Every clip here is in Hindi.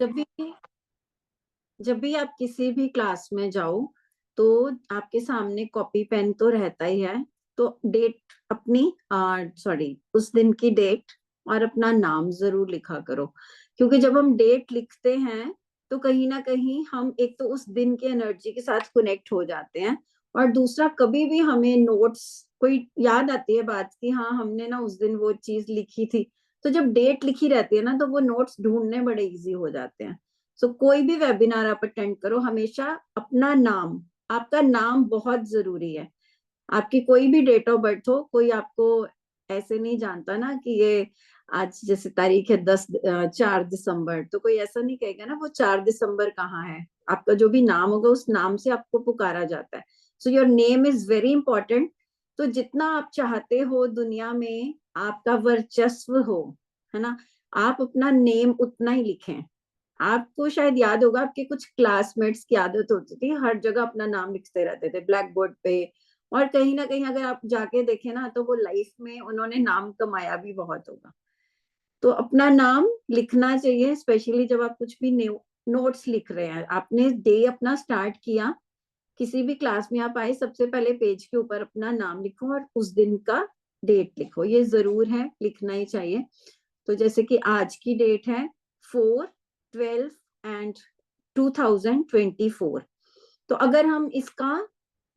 जब भी जब भी आप किसी भी क्लास में जाओ तो आपके सामने कॉपी पेन तो रहता ही है। तो डेट अपनी, सॉरी, उस दिन की डेट और अपना नाम जरूर लिखा करो, क्योंकि जब हम डेट लिखते हैं तो कहीं ना कहीं हम एक तो उस दिन की एनर्जी के साथ कनेक्ट हो जाते हैं, और दूसरा कभी भी हमें नोट्स कोई याद आती है बात की, हाँ हमने ना उस दिन वो चीज लिखी थी, तो जब डेट लिखी रहती है ना तो वो नोट्स ढूंढने बड़े इजी हो जाते हैं। सो कोई भी वेबिनार आप अटेंड करो, हमेशा अपना नाम, आपका नाम बहुत जरूरी है। आपकी कोई भी डेट ऑफ बर्थ हो, कोई आपको ऐसे नहीं जानता ना कि ये आज जैसे तारीख है 4 दिसंबर, तो कोई ऐसा नहीं कहेगा ना वो 4 दिसंबर कहाँ है। आपका जो भी नाम होगा उस नाम से आपको पुकारा जाता है। So your name is very important. तो जितना आप चाहते हो दुनिया में आपका वर्चस्व हो, है ना, आप अपना नेम उतना ही लिखें। आपको शायद याद होगा आपके कुछ क्लासमेट्स की आदत होती थी हर जगह अपना नाम लिखते रहते थे ब्लैक बोर्ड पे, और कहीं ना कहीं अगर आप जाके देखें ना तो वो लाइफ में उन्होंने नाम कमाया भी बहुत होगा। तो अपना नाम लिखना चाहिए, स्पेशली जब आप कुछ भी नोट्स लिख रहे हैं। आपने डे अपना स्टार्ट किया, किसी भी क्लास में आप आए, सबसे पहले पेज के ऊपर अपना नाम लिखो और उस दिन का डेट लिखो, ये जरूर है, लिखना ही चाहिए। तो जैसे कि आज की डेट है 4/12/2024। तो अगर हम इसका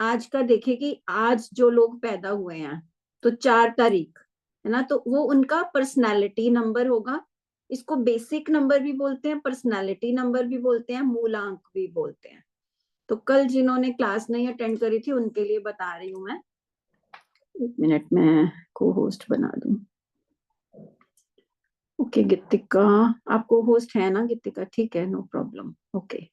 आज का देखें कि आज जो लोग पैदा हुए हैं, तो 4 तारीख है ना, तो वो उनका पर्सनालिटी नंबर होगा। इसको बेसिक नंबर भी बोलते हैं, पर्सनालिटी नंबर भी बोलते हैं, मूलांक भी बोलते हैं। तो कल जिन्होंने क्लास नहीं अटेंड करी थी उनके लिए बता रही हूँ मैं। 1 मिनट में को होस्ट बना दूं। ओके गीतिका, आपको होस्ट है ना गीतिका? ठीक है, नो प्रॉब्लम। ओके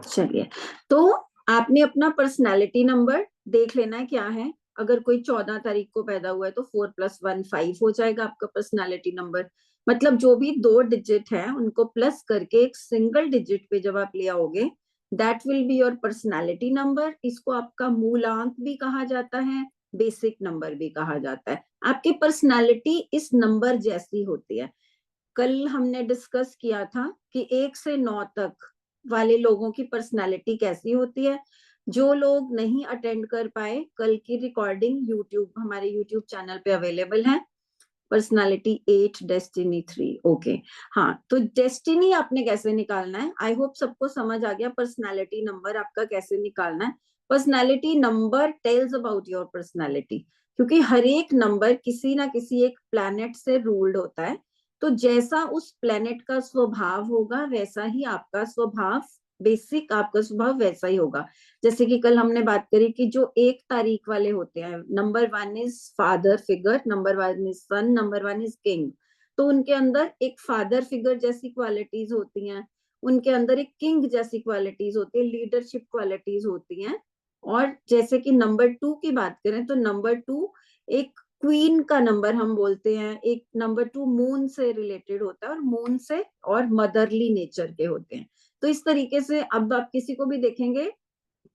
चलिए, तो आपने अपना पर्सनालिटी नंबर देख लेना है क्या है। अगर कोई 14 तारीख को पैदा हुआ है तो 4+1 5 हो जाएगा आपका पर्सनालिटी नंबर। मतलब जो भी 2 डिजिट है उनको प्लस करके एक सिंगल डिजिट पे जब आप ले आओगे, that will be your personality number. इसको आपका मूलांक भी कहा जाता है, बेसिक नंबर भी कहा जाता है। आपकी पर्सनालिटी इस नंबर जैसी होती है। कल हमने डिस्कस किया था कि 1 से 9 तक वाले लोगों की पर्सनालिटी कैसी होती है। जो लोग नहीं अटेंड कर पाए, कल की रिकॉर्डिंग यूट्यूब, हमारे यूट्यूब चैनल पे अवेलेबल है। Personality 8, destiny 3। ओके, हाँ, तो डेस्टिनी आपने कैसे निकालना है, आई होप सबको समझ आ गया पर्सनालिटी नंबर आपका कैसे निकालना है। Personality number tells about your personality, क्योंकि हर एक नंबर किसी ना किसी एक प्लैनेट से रूल्ड होता है। तो जैसा उस प्लैनेट का स्वभाव होगा वैसा ही आपका स्वभाव, बेसिक आपका स्वभाव वैसा ही होगा। जैसे कि कल हमने बात करी कि जो 1 तारीख वाले होते हैं, number 1 is father figure, number 1 is son, number 1 is king. तो उनके अंदर एक फादर फिगर जैसी क्वालिटीज होती हैं, उनके अंदर एक किंग जैसी क्वालिटीज होती है, लीडरशिप क्वालिटीज होती हैं। और जैसे कि नंबर 2 की बात करें तो नंबर 2 एक क्वीन का नंबर हम बोलते हैं। एक नंबर 2 मून से रिलेटेड होता है, और मून से और मदरली नेचर के होते हैं। तो इस तरीके से अब आप किसी को भी देखेंगे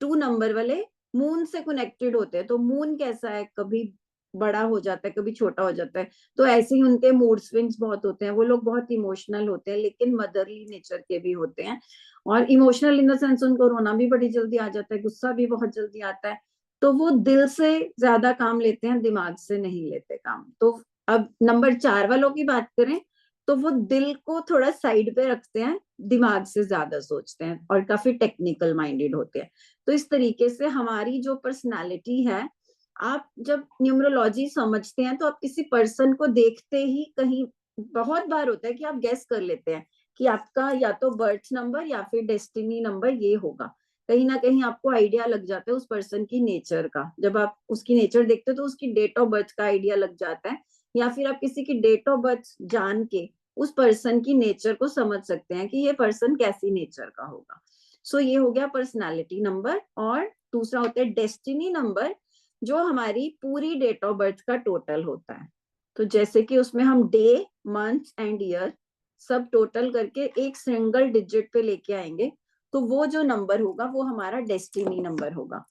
2 नंबर वाले मून से कनेक्टेड होते हैं, तो मून कैसा है, कभी बड़ा हो जाता है कभी छोटा हो जाता है। तो ऐसे ही उनके मूड स्विंग्स बहुत होते हैं, वो लोग बहुत इमोशनल होते हैं लेकिन मदरली नेचर के भी होते हैं। और इमोशनल इन द सेंस उनको रोना भी बड़ी जल्दी आ जाता है, गुस्सा भी बहुत जल्दी आता है। तो वो दिल से ज्यादा काम लेते हैं, दिमाग से नहीं लेते काम। तो अब नंबर 4 वालों की बात करें तो वो दिल को थोड़ा साइड पे रखते हैं, दिमाग से ज्यादा सोचते हैं और काफी टेक्निकल माइंडेड होते हैं। तो इस तरीके से हमारी जो पर्सनालिटी है, आप जब न्यूमरोलॉजी समझते हैं तो आप किसी पर्सन को देखते ही कहीं, बहुत बार होता है कि आप गेस कर लेते हैं कि आपका या तो बर्थ नंबर या फिर डेस्टिनी नंबर ये होगा। कहीं ना कहीं आपको आइडिया लग जाता है उस पर्सन की नेचर का। जब आप उसकी नेचर देखते हो तो उसकी डेट ऑफ बर्थ का आइडिया लग जाता है, या फिर आप किसी की डेट ऑफ बर्थ जान के उस पर्सन की नेचर को समझ सकते हैं कि ये पर्सन कैसी नेचर का होगा। सो ये हो गया पर्सनालिटी नंबर। और दूसरा होता है डेस्टिनी नंबर, जो हमारी पूरी डेट ऑफ बर्थ का टोटल होता है। तो जैसे कि उसमें हम डे, मंथ एंड ईयर सब टोटल करके एक सिंगल डिजिट पे लेके आएंगे, तो वो जो नंबर होगा वो हमारा डेस्टिनी नंबर होगा।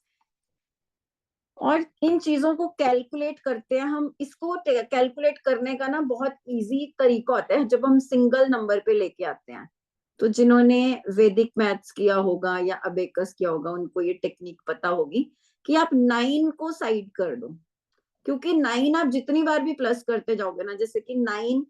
और इन चीजों को कैलकुलेट करते हैं हम। इसको कैलकुलेट करने का ना बहुत इजी तरीका होता है जब हम सिंगल नंबर पे लेके आते हैं। तो जिन्होंने वैदिक मैथ्स किया होगा या अबेकस किया होगा उनको ये टेक्निक पता होगी कि आप 9 को साइड कर दो, क्योंकि 9 आप जितनी बार भी प्लस करते जाओगे ना, जैसे कि 9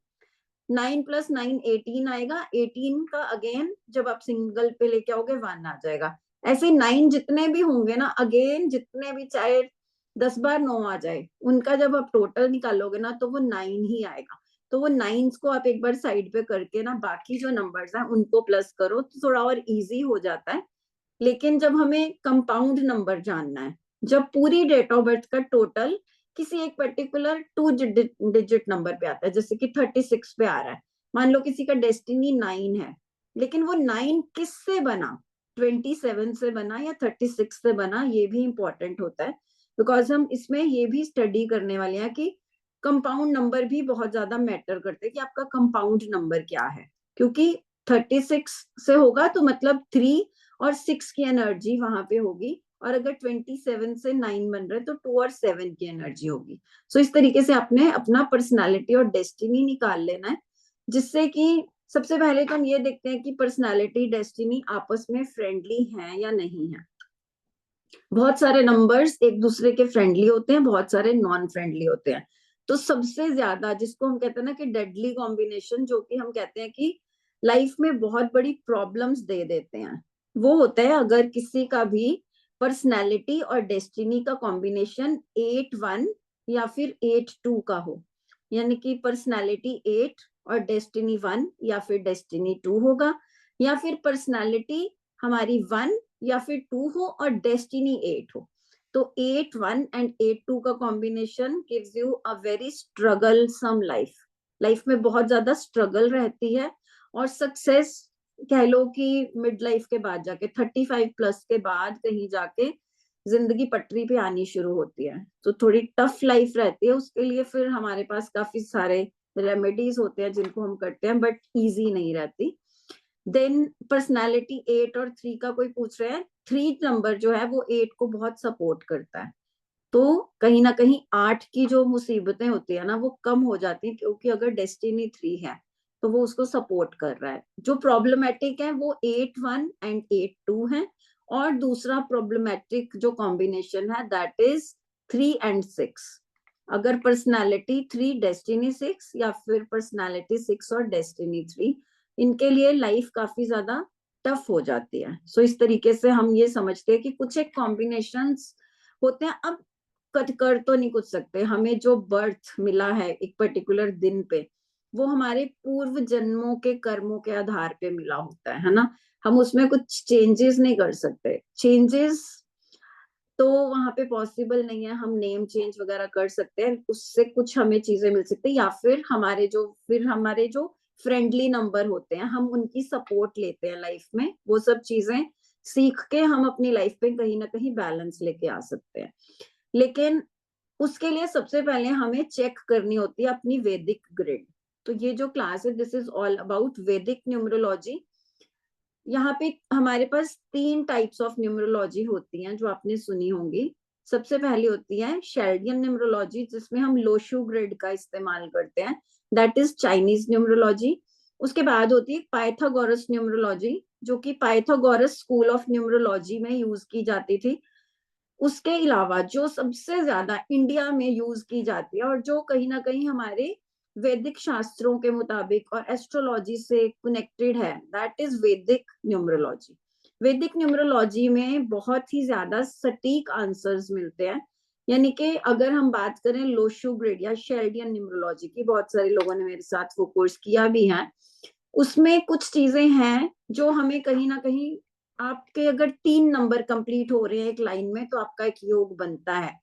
9 + 9 18 आएगा, 18 का अगेन जब आप सिंगल पे लेके आओगे 1 आ जाएगा। ऐसे 9 जितने भी होंगे ना, अगेन जितने भी, चाहे 10 बार 9 आ जाए, उनका जब आप टोटल निकालोगे ना तो वो 9 ही आएगा। तो वो 9s को आप एक बार साइड पे करके ना बाकी जो नंबर्स हैं उनको प्लस करो तो थोड़ा और इजी हो जाता है। लेकिन जब हमें कंपाउंड नंबर जानना है, जब पूरी डेट ऑफ बर्थ का टोटल किसी एक पर्टिकुलर 2 डिजिट नंबर पे आता है, जैसे कि 36 पे आ रहा है, मान लो किसी का डेस्टिनी 9 है, लेकिन वो 9 किससे बना, 27 से बना या 36 से बना, ये भी इंपॉर्टेंट होता है। बिकॉज हम इसमें ये भी स्टडी करने वाले हैं कि कंपाउंड नंबर भी बहुत ज्यादा मैटर करते हैं कि आपका कंपाउंड नंबर क्या है। क्योंकि 36 से होगा तो मतलब 3 और 6 की एनर्जी वहां पे होगी, और अगर 27 से 9 बन रहे तो 2 और 7 की एनर्जी होगी। सो इस तरीके से आपने अपना पर्सनालिटी और डेस्टिनी निकाल लेना है, जिससे कि सबसे पहले तो हम ये देखते हैं कि पर्सनालिटी डेस्टिनी आपस में फ्रेंडली है या नहीं है। बहुत सारे नंबर्स एक दूसरे के फ्रेंडली होते हैं, बहुत सारे नॉन फ्रेंडली होते हैं। तो सबसे ज्यादा जिसको हम कहते हैं ना कि डेडली कॉम्बिनेशन, जो कि हम कहते हैं कि लाइफ में बहुत बड़ी प्रॉब्लम्स दे देते हैं, वो होता है अगर किसी का भी पर्सनैलिटी और डेस्टिनी का कॉम्बिनेशन 8-1 या फिर 8-2 का हो। यानी कि पर्सनैलिटी 8 और डेस्टिनी 1 या फिर डेस्टिनी 2 होगा, या फिर पर्सनैलिटी हमारी 1 या फिर 2 हो और डेस्टिनी 8 हो। तो 8-1 एंड 8-2 का combination gives you a very strugglesome life. Life में बहुत ज्यादा स्ट्रगल रहती है, और सक्सेस कह लो कि मिड लाइफ के बाद जाके 35 प्लस के बाद कहीं जाके जिंदगी पटरी पे आनी शुरू होती है। तो थोड़ी टफ लाइफ रहती है, उसके लिए फिर हमारे पास काफी सारे रेमेडीज होते हैं जिनको हम करते हैं, बट इजी नहीं रहती। देन पर्सनालिटी 8 और 3 का कोई पूछ रहे हैं, 3 नंबर जो है वो 8 को बहुत सपोर्ट करता है। तो कहीं ना कहीं 8 की जो मुसीबतें होती है ना वो कम हो जाती है, क्योंकि अगर डेस्टिनी 3 है तो वो उसको सपोर्ट कर रहा है। जो प्रॉब्लमेटिक है वो 8-1 एंड 8-2 है, और दूसरा प्रॉब्लमेटिक जो कॉम्बिनेशन है दैट इज 3 and 6। अगर पर्सनालिटी 3 डेस्टिनी 6, या फिर पर्सनालिटी 6 और डेस्टिनी 3, इनके लिए लाइफ काफी ज्यादा टफ हो जाती है। सो इस तरीके से हम ये समझते हैं कि कुछ एक कॉम्बिनेशंस होते हैं। अब कट कर तो नहीं कुछ सकते, हमें जो बर्थ मिला है एक पर्टिकुलर दिन पे, वो हमारे पूर्व जन्मों के कर्मों के आधार पे मिला होता है ना। हम उसमें कुछ चेंजेस नहीं कर सकते। चेंजेस तो वहां पे पॉसिबल नहीं है। हम नेम चेंज वगैरह कर सकते हैं, उससे कुछ हमें चीजें मिल सकती है, या फिर हमारे जो फ्रेंडली नंबर होते हैं हम उनकी सपोर्ट लेते हैं लाइफ में। वो सब चीजें सीख के हम अपनी लाइफ पे कहीं ना कहीं बैलेंस लेके आ सकते हैं। लेकिन उसके लिए सबसे पहले हमें चेक करनी होती है अपनी वैदिक ग्रिड। तो ये जो क्लास है दिस इज ऑल अबाउट वैदिक न्यूमरोलॉजी। यहाँ पे हमारे पास 3 टाइप्स ऑफ न्यूमरोलॉजी होती हैं जो आपने सुनी होंगी। सबसे पहली होती है शेल्डियन न्यूमरोलॉजी, जिसमें हम लोशू ग्रिड का इस्तेमाल करते हैं, दैट इज चाइनीज न्यूमरोलॉजी। उसके बाद होती है पाइथागोरस न्यूमरोलॉजी, जो कि पाइथागोरस स्कूल ऑफ न्यूमरोलॉजी में यूज की जाती थी। उसके अलावा जो सबसे ज्यादा इंडिया में यूज की जाती है और जो कहीं ना कहीं हमारे वैदिक शास्त्रों के मुताबिक और एस्ट्रोलॉजी से कनेक्टेड है, दैट इज वैदिक न्यूमरोलॉजी। वैदिक न्यूमरोलॉजी में बहुत ही ज्यादा सटीक आंसर्स मिलते हैं। यानी कि अगर हम बात करें लोशू ग्रिड या शेल्डियन न्यूमरोलॉजी की, बहुत सारे लोगों ने मेरे साथ वो कोर्स किया भी है, उसमें कुछ चीजें हैं जो हमें कहीं ना कहीं, आपके अगर 3 नंबर कंप्लीट हो रहे हैं एक लाइन में तो आपका एक योग बनता है।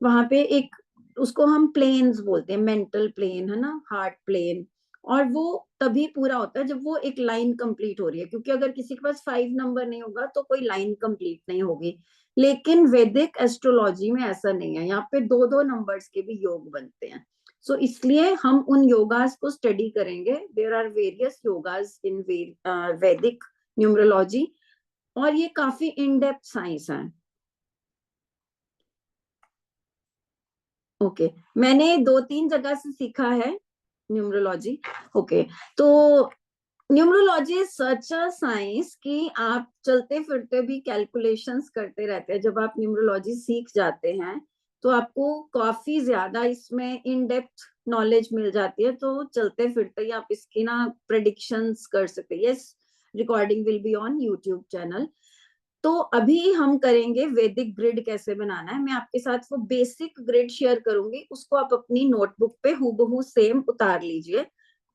वहां पे एक, उसको हम प्लेन्स बोलते हैं, मेंटल प्लेन है ना, हार्ट प्लेन। और वो तभी पूरा होता है जब वो एक लाइन कंप्लीट हो रही है, क्योंकि अगर किसी के पास 5 नंबर नहीं होगा तो कोई लाइन कंप्लीट नहीं होगी। लेकिन वैदिक एस्ट्रोलॉजी में ऐसा नहीं है, यहाँ पे 2-2 नंबर्स के भी योग बनते हैं। सो इसलिए हम उन योगास को स्टडी करेंगे। देयर आर वेरियस योगास इन वैदिक न्यूमरोलॉजी, और ये काफी इन डेप्थ साइंस है। ओके मैंने 2-3 जगह से सीखा है न्यूमरोलॉजी। ओके तो numerology is such a science कि आप चलते फिरते भी कैलकुलेशंस करते रहते हैं। जब आप न्यूमरोलॉजी सीख जाते हैं तो आपको काफी ज्यादा इसमें इन डेप्थ नॉलेज मिल जाती है, तो चलते फिरते ही आप इसकी ना प्रेडिक्शंस कर सकते हैं। Yes, recording will be on YouTube channel. तो अभी हम करेंगे वैदिक ग्रिड कैसे बनाना है। मैं आपके साथ वो बेसिक ग्रिड शेयर करूंगी, उसको आप अपनी नोटबुक पे हूबहू सेम उतार लीजिए।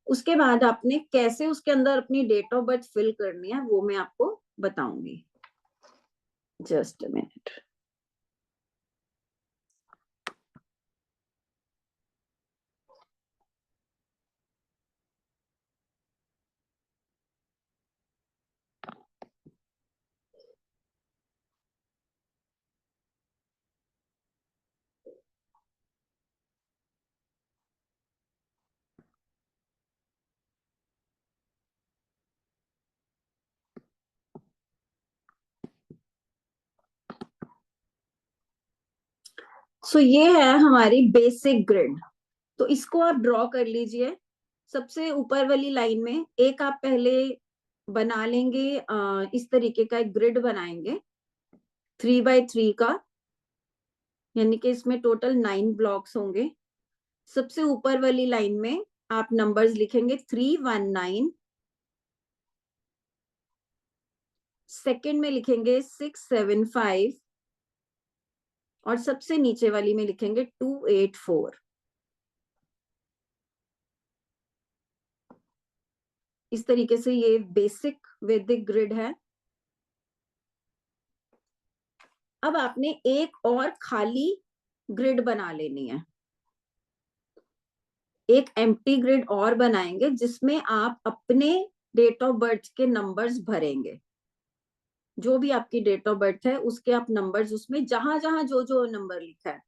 उसके बाद आपने कैसे उसके अंदर अपनी डेट ऑफ बर्थ फिल करनी है वो मैं आपको बताऊंगी। Just a minute. सो ये है हमारी बेसिक ग्रिड। तो इसको आप ड्रॉ कर लीजिए। सबसे ऊपर वाली लाइन में एक आप पहले बना लेंगे, इस तरीके का एक ग्रिड बनाएंगे 3x3 का, यानी कि इसमें टोटल 9 ब्लॉक्स होंगे। सबसे ऊपर वाली लाइन में आप नंबर्स लिखेंगे 319, सेकंड में लिखेंगे 675 और सबसे नीचे वाली में लिखेंगे 284। इस तरीके से ये बेसिक वैदिक ग्रिड है। अब आपने एक और खाली ग्रिड बना लेनी है, एक एम्प्टी ग्रिड और बनाएंगे जिसमें आप अपने डेट ऑफ बर्थ के नंबर्स भरेंगे। जो भी आपकी डेट ऑफ बर्थ है उसके आप नंबर्स उसमें जहां जहां जो जो नंबर लिखा है,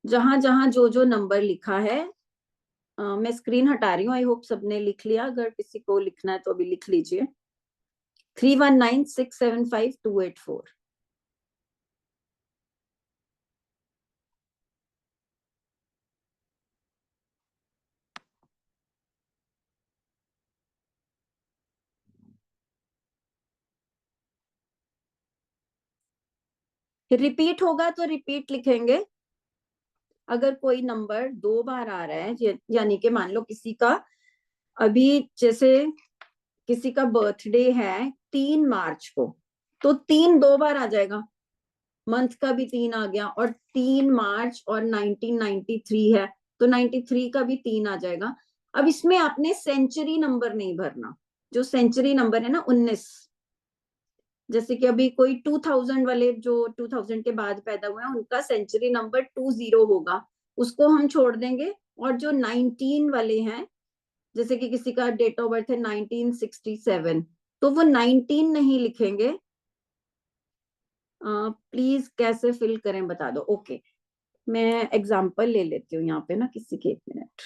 जहां जहां जो जो नंबर लिखा है, मैं स्क्रीन हटा रही हूँ। आई होप सबने लिख लिया। अगर किसी को लिखना है तो अभी लिख लीजिए 319675284। रिपीट होगा तो रिपीट लिखेंगे। अगर कोई नंबर 2 बार आ रहा है, यानी कि मान लो किसी का अभी जैसे किसी का बर्थडे है 3 मार्च को, तो 3 2 बार आ जाएगा। मंथ का भी 3 आ गया और 3 मार्च और 1993 है तो 93 का भी 3 आ जाएगा। अब इसमें आपने सेंचुरी नंबर नहीं भरना। जो सेंचुरी नंबर है ना 19, जैसे कि अभी कोई 2000 वाले जो 2000 के बाद पैदा हुए हैं उनका सेंचुरी नंबर 20 होगा, उसको हम छोड़ देंगे। और जो 19 वाले हैं, जैसे कि किसी का डेट ऑफ बर्थ है 1967, तो वो 19 नहीं लिखेंगे। प्लीज कैसे फिल करें बता दो। ओके मैं एग्जांपल ले लेती हूँ यहाँ पे ना किसी के, 1 मिनट।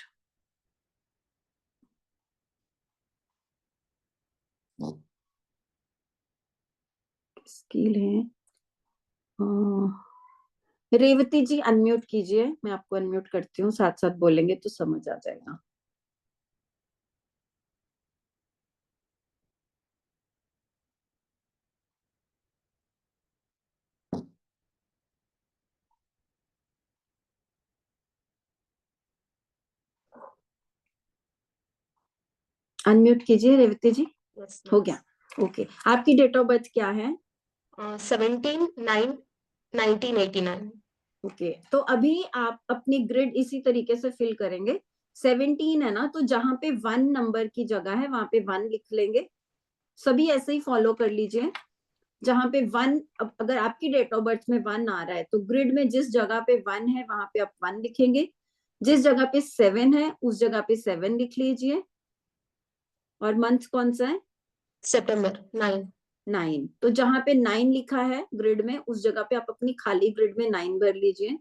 स्किल है, रेवती जी अनम्यूट कीजिए। मैं आपको अनम्यूट करती हूँ, साथ साथ बोलेंगे तो समझ आ जाएगा। अनम्यूट कीजिए रेवती जी। yes, हो गया। ओके आपकी डेट ऑफ बर्थ क्या है? 17/9/1989। ओके तो अभी आप अपनी ग्रिड इसी तरीके से फिल करेंगे। 17 है ना, तो जहां पे 1 नंबर की जगह है वहां पे 1 लिख लेंगे। सभी ऐसे ही फॉलो कर लीजिए। जहां पे 1, अगर आपकी डेट ऑफ बर्थ में 1 आ रहा है तो ग्रिड में जिस जगह पे 1 है वहां पे आप 1 लिखेंगे। जिस जगह पे 7 है उस जगह पे 7 लिख लीजिए। और मंथ कौन सा है? सितंबर 9। 9। तो जहां पे 9 लिखा है ग्रिड में उस जगह पे आप अपनी खाली ग्रिड में 9 भर लीजिए।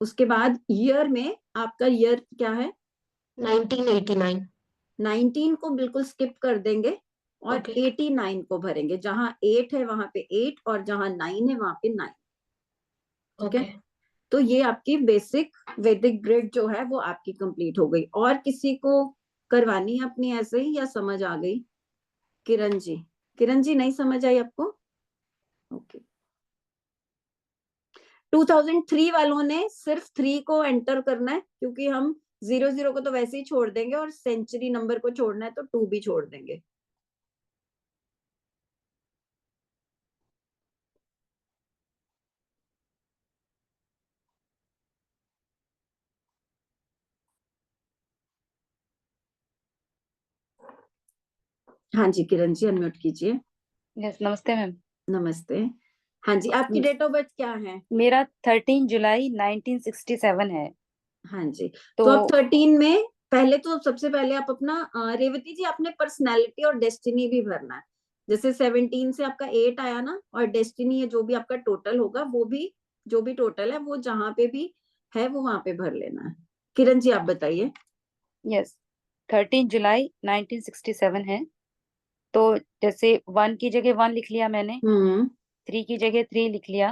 उसके बाद ईयर में आपका ईयर क्या है? 1989। 19 को बिल्कुल स्किप कर देंगे। और Okay. 89 को भरेंगे, जहां 8 है वहां पे 8 और जहां 9 है वहां पे 9। ठीक है, Okay. तो ये आपकी बेसिक वैदिक ग्रिड जो है वो आपकी कंप्लीट हो गई। और किसी को करवानी है अपनी ऐसे ही, या समझ आ गई? किरण जी, किरण जी नहीं समझ आई आपको? ओके। 2003 वालों ने सिर्फ 3 को एंटर करना है, क्योंकि हम 00 को तो वैसे ही छोड़ देंगे और सेंचुरी नंबर को छोड़ना है तो 2 भी छोड़ देंगे। हाँ जी किरण जी, अनम्यूट कीजिए। यस, नमस्ते मैम। नमस्ते। हाँ जी, आपकी डेट ऑफ बर्थ क्या है? मेरा 13 जुलाई 1967 है। हाँ जी, तो तो अब 13 में पहले तो सबसे पहले आप अपना रेवती जी आपने पर्सनालिटी और डेस्टिनी भी भरना है। जैसे 17 से आपका 8 आया ना, और डेस्टिनी है जो भी आपका टोटल होगा वो भी, जो भी टोटल है वो जहां पे भी है वो वहां पे भर लेना है। किरण जी आप बताइए। यस, 13 जुलाई 1967 है। तो जैसे 1 की जगह 1 लिख लिया मैंने, 3 की जगह 3 लिख लिया,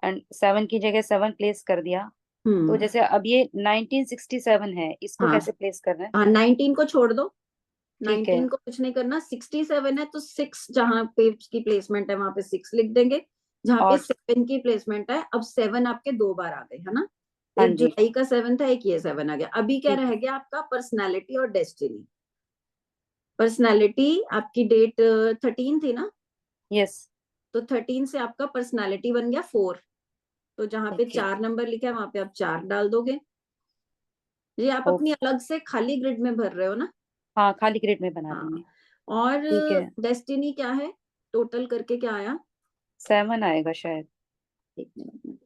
एंड 7 की जगह 7 प्लेस कर दिया। तो जैसे अब ये 1967 है, इसको हाँ कैसे प्लेस करना है? हाँ, 19 को छोड़ दो, ठीक है। 19 को कुछ नहीं करना। 67 है तो 6 जहां पे की प्लेसमेंट है वहां पे 6 लिख देंगे, जहां पे और 7 की प्लेसमेंट है। अब 7 आपके 2 बार आ गए है ना, हाँ एक जी, जुलाई का 7 था, एक ये 7 आ गया। अभी क्या ठीक रह है। गया आपका? पर्सनालिटी और डेस्टिनी। पर्सनालिटी आपकी डेट 13 थी ना, यस, तो 13 से आपका पर्सनालिटी बन गया 4। तो जहां पे ओके। 4 नंबर लिखा है वहां पे आप 4 डाल दोगे। ये आप अपनी अलग से खाली ग्रिड में भर रहे हो ना? हाँ, खाली ग्रिड में बना हाँ। देंगे। और ठीक है, डेस्टिनी क्या है? टोटल करके क्या आया? 7 आएगा शायद। एक मिनट।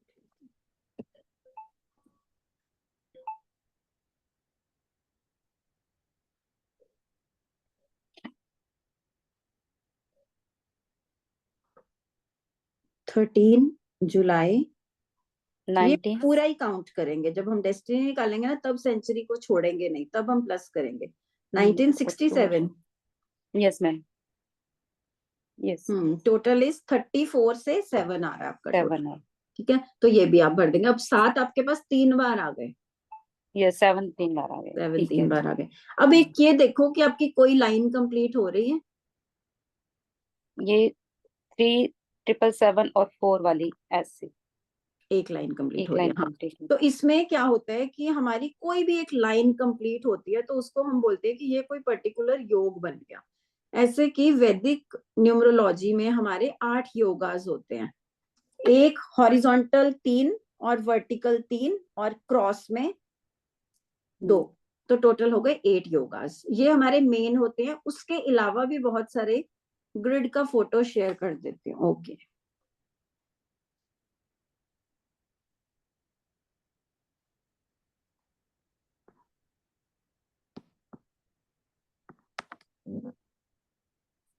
13 जुलाई, ये 19, पूरा ही काउंट करेंगे। जब हम डेस्टिनी निकालेंगे ना तब सेंचुरी को छोड़ेंगे नहीं, तब हम प्लस करेंगे। 1967। Yes ma'am, yes, total is 34 से 7 आ रहा है आपका 7 टोटल। है। ठीक है, तो ये भी आप भर देंगे। अब 7 आपके पास 3 बार आ गए, यस, 7 3 बार आ गए। 7 ठीक 3 है। बार आ गए। अब एक ये देखो कि आपकी कोई लाइन कंप्लीट हो रही है? ये 3 777 और 4 वाली ऐसे एक लाइन कंप्लीट एक हो रही लाइन है, हाँ। कंप्लीट है। तो इसमें क्या होता है कि हमारी कोई भी एक लाइन कंप्लीट होती है तो उसको हम बोलते हैं कि ये कोई पर्टिकुलर योग बन गया। ऐसे कि वैदिक न्यूमरोलॉजी में हमारे 8 योगास होते हैं। एक हॉरिजॉन्टल 3 और वर्टिकल 3 और क्रॉस में 2, तो टोटल हो गए 8 योगास। ये हमारे मेन होते हैं। उसके अलावा भी बहुत सारे ग्रिड का फोटो शेयर कर देते हैं। Okay,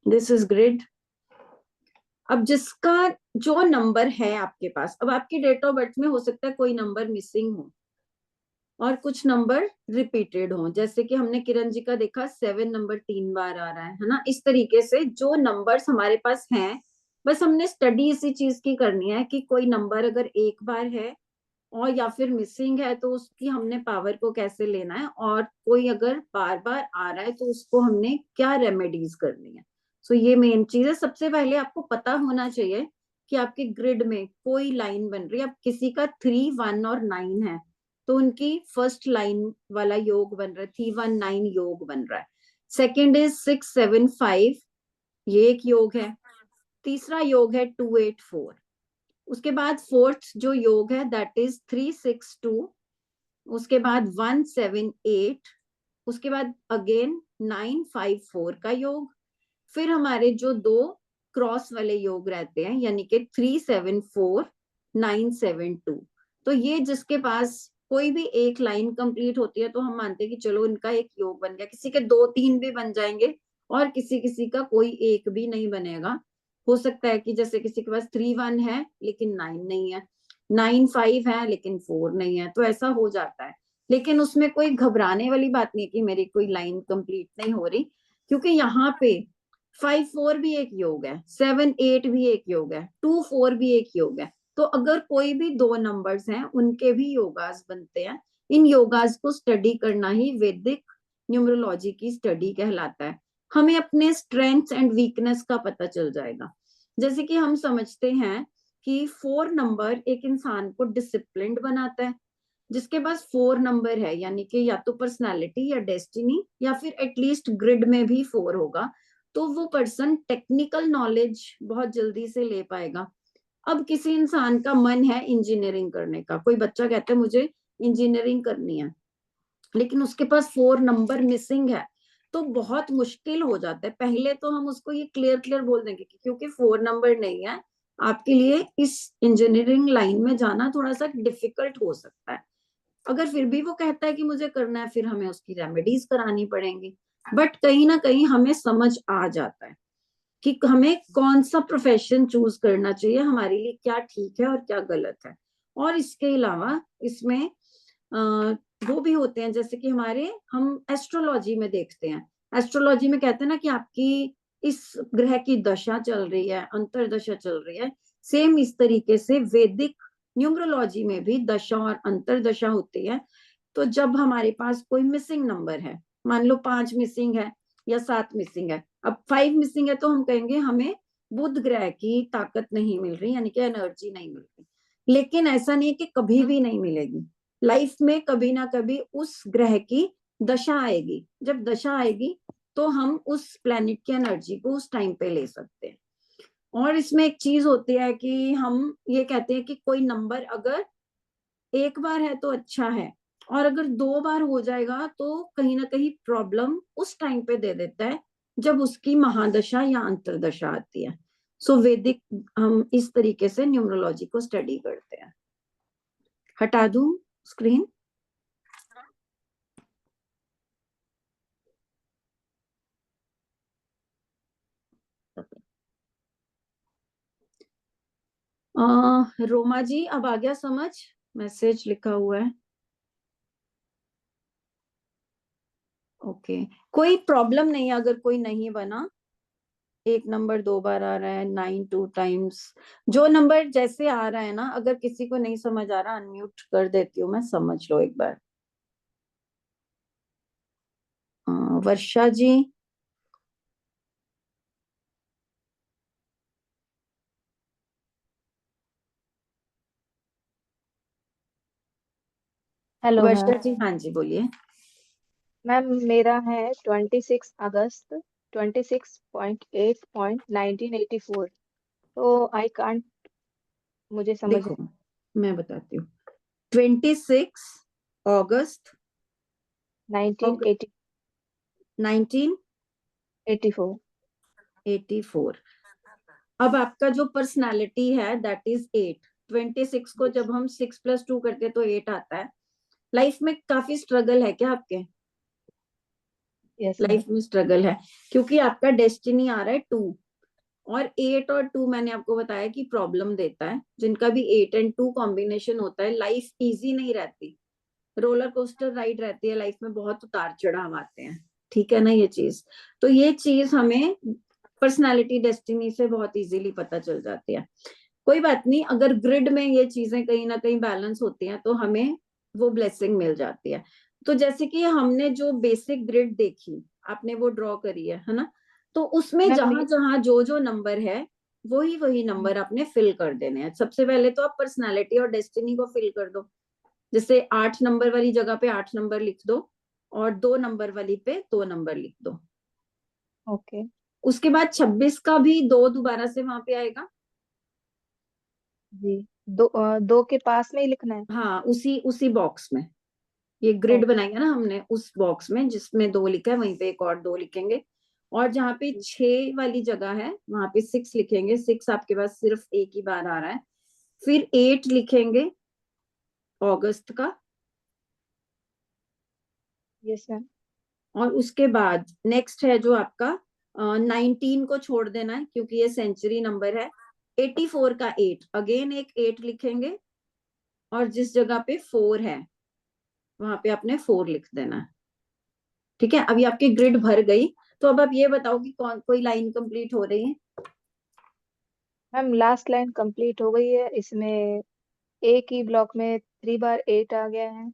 this is grid. अब जिसका जो नंबर है आपके पास, अब आपकी डेट ऑफ बर्थ में हो सकता है कोई नंबर मिसिंग हो और कुछ नंबर रिपीटेड हो। जैसे कि हमने किरण जी का देखा 7 नंबर 3 बार आ रहा है ना। इस तरीके से जो नंबर्स हमारे पास हैं, बस हमने स्टडी इसी चीज की करनी है कि कोई नंबर अगर एक बार है और या फिर मिसिंग है तो उसकी हमने पावर को कैसे लेना है, और कोई अगर बार बार आ रहा है तो उसको हमने क्या रेमेडीज करनी है। सो ये मेन चीज है। सबसे पहले आपको पता होना चाहिए कि आपके ग्रिड में कोई लाइन बन रही है। अब किसी का 3 1 और 9 है तो उनकी फर्स्ट लाइन वाला योग बन रहा है, 3 1 9 योग बन रहा है। सेकेंड इज 6 7 5, ये एक योग है। तीसरा योग है 2 8 4। उसके बाद फोर्थ जो योग है दैट इज 3 6 2। उसके बाद 1 7 8। उसके बाद अगेन 9 5 4 का योग। फिर हमारे जो दो क्रॉस वाले योग रहते हैं, यानी कि 3 7 4 9 7 2। तो ये जिसके पास कोई भी एक लाइन कंप्लीट होती है तो हम मानते हैं कि चलो इनका एक योग बन गया। किसी के 2 3 भी बन जाएंगे और किसी किसी का कोई एक भी नहीं बनेगा। हो सकता है कि जैसे किसी के पास 3 1 है लेकिन 9 नहीं है, 9 5 है लेकिन 4 नहीं है, तो ऐसा हो जाता है। लेकिन उसमें कोई घबराने वाली बात नहीं है कि मेरी कोई लाइन कंप्लीट नहीं हो रही, क्योंकि यहाँ पे 5 4 भी एक योग है, 7 8 भी एक योग है, 2 4 भी एक योग है। तो अगर कोई भी दो नंबर्स हैं उनके भी योगास बनते हैं। इन योगास को स्टडी करना ही वैदिक न्यूमरोलॉजी की स्टडी कहलाता है। हमें अपने स्ट्रेंथ्स एंड वीकनेस का पता चल जाएगा। जैसे कि हम समझते हैं कि 4 नंबर एक इंसान को डिसिप्लिन्ड बनाता है। जिसके पास 4 नंबर है यानी कि या तो पर्सनालिटी या डेस्टिनी या फिर एटलीस्ट ग्रिड में भी 4 होगा, तो वो पर्सन टेक्निकल नॉलेज बहुत जल्दी से ले पाएगा। अब किसी इंसान का मन है इंजीनियरिंग करने का, कोई बच्चा कहता है मुझे इंजीनियरिंग करनी है, लेकिन उसके पास 4 नंबर मिसिंग है, तो बहुत मुश्किल हो जाता है। पहले तो हम उसको ये क्लियर बोल देंगे कि क्योंकि 4 नंबर नहीं है आपके लिए इस इंजीनियरिंग लाइन में जाना थोड़ा सा डिफिकल्ट हो सकता है। अगर फिर भी वो कहता है कि मुझे करना है, फिर हमें उसकी रेमेडीज करानी पड़ेंगी। बट कहीं ना कहीं हमें समझ आ जाता है कि हमें कौन सा प्रोफेशन चूज करना चाहिए, हमारे लिए क्या ठीक है और क्या गलत है। और इसके अलावा इसमें वो भी होते हैं, जैसे कि हम एस्ट्रोलॉजी में देखते हैं। एस्ट्रोलॉजी में कहते हैं ना कि आपकी इस ग्रह की दशा चल रही है, अंतरदशा चल रही है। सेम इस तरीके से वैदिक न्यूमरोलॉजी में भी दशा और अंतरदशा होती है। तो जब हमारे पास कोई मिसिंग नंबर है, मान लो 5 मिसिंग है या 7 मिसिंग है, अब 5 मिसिंग है, तो हम कहेंगे हमें बुध ग्रह की ताकत नहीं मिल रही, यानी कि एनर्जी नहीं मिल रही। लेकिन ऐसा नहीं है कि कभी भी नहीं मिलेगी। लाइफ में कभी ना कभी उस ग्रह की दशा आएगी। जब दशा आएगी तो हम उस प्लेनेट की एनर्जी को उस टाइम पे ले सकते हैं। और इसमें एक चीज होती है कि हम ये कहते हैं कि कोई नंबर अगर एक बार है तो अच्छा है, और अगर 2 बार हो जाएगा तो कहीं ना कहीं प्रॉब्लम उस टाइम पे दे देता है जब उसकी महादशा या अंतरदशा आती है। सो वैदिक हम इस तरीके से न्यूमरोलॉजी को स्टडी करते हैं। हटा दूं स्क्रीन? रोमा जी अब आ गया समझ? मैसेज लिखा हुआ है। ओके, कोई प्रॉब्लम नहीं है अगर कोई नहीं बना। एक नंबर 2 बार आ रहा है, 9 2 टाइम्स, जो नंबर जैसे आ रहा है ना, अगर किसी को नहीं समझ आ रहा अनम्यूट कर देती हूँ मैं, समझ लो एक बार। वर्षा जी, हेलो वर्षा मैम। जी, हाँ जी बोलिए। मैम मेरा है 26 अगस्त 26.8.1984। तो आई कांट, मुझे समझ देखो मैं बताती हूँ, 26 अगस्त 1980 1984। 84। अब आपका जो पर्सनालिटी है दैट इज 8। 26 को जब हम 6 + 2 करते हैं तो 8 आता है। लाइफ में काफी स्ट्रगल है क्या आपके? Yes ma'am. लाइफ में स्ट्रगल है क्योंकि आपका डेस्टिनी आ रहा है 2, और 8 और 2 मैंने आपको बताया कि प्रॉब्लम देता है। जिनका भी 8 और 2 कॉम्बिनेशन होता है, लाइफ इजी नहीं रहती, रोलर कोस्टर राइड रहती है लाइफ में, बहुत उतार चढ़ाव आते हैं। ठीक है ना ये चीज? तो ये चीज हमें पर्सनालिटी डेस्टिनी से बहुत इजीली पता चल जाती है। कोई बात नहीं, अगर ग्रिड में ये चीजें कहीं ना कहीं बैलेंस होती हैं तो हमें वो ब्लेसिंग मिल जाती है। तो जैसे कि हमने जो बेसिक ग्रिड देखी, आपने वो ड्रॉ करी है ना, तो उसमें मैम जहां जहां जो जो नंबर है वही वही नंबर आपने फिल कर देने हैं। सबसे पहले तो आप पर्सनालिटी और डेस्टिनी को फिल कर दो। जैसे 8 नंबर वाली जगह पे 8 नंबर लिख दो, और 2 नंबर वाली पे 2 नंबर लिख दो। ओके उसके बाद 26 का भी 2 दोबारा से वहां पे आएगा। जी। दो के पास में ही लिखना है। हाँ, उसी उसी बॉक्स में, ये ग्रिड ओके बनाएंगे ना हमने, उस बॉक्स में जिसमें 2 लिखा है वहीं पे एक और 2 लिखेंगे। और जहाँ पे 6 वाली जगह है वहां पे 6 लिखेंगे। 6 आपके पास सिर्फ एक ही बार आ रहा है। फिर 8 लिखेंगे अगस्त का। Yes ma'am. और उसके बाद नेक्स्ट है जो आपका 19 को छोड़ देना है क्योंकि ये सेंचुरी नंबर है। 84 का 8, अगेन एक 8 लिखेंगे, और जिस जगह पे 4 है वहां पे आपने 4 लिख देना है। ठीक है, अभी आपकी ग्रिड भर गई। तो अब आप ये बताओ कि कोई लाइन कंप्लीट हो रही है? मैम लास्ट लाइन कंप्लीट हो गई है, इसमें एक ही ब्लॉक में 3 बार 8 आ गया है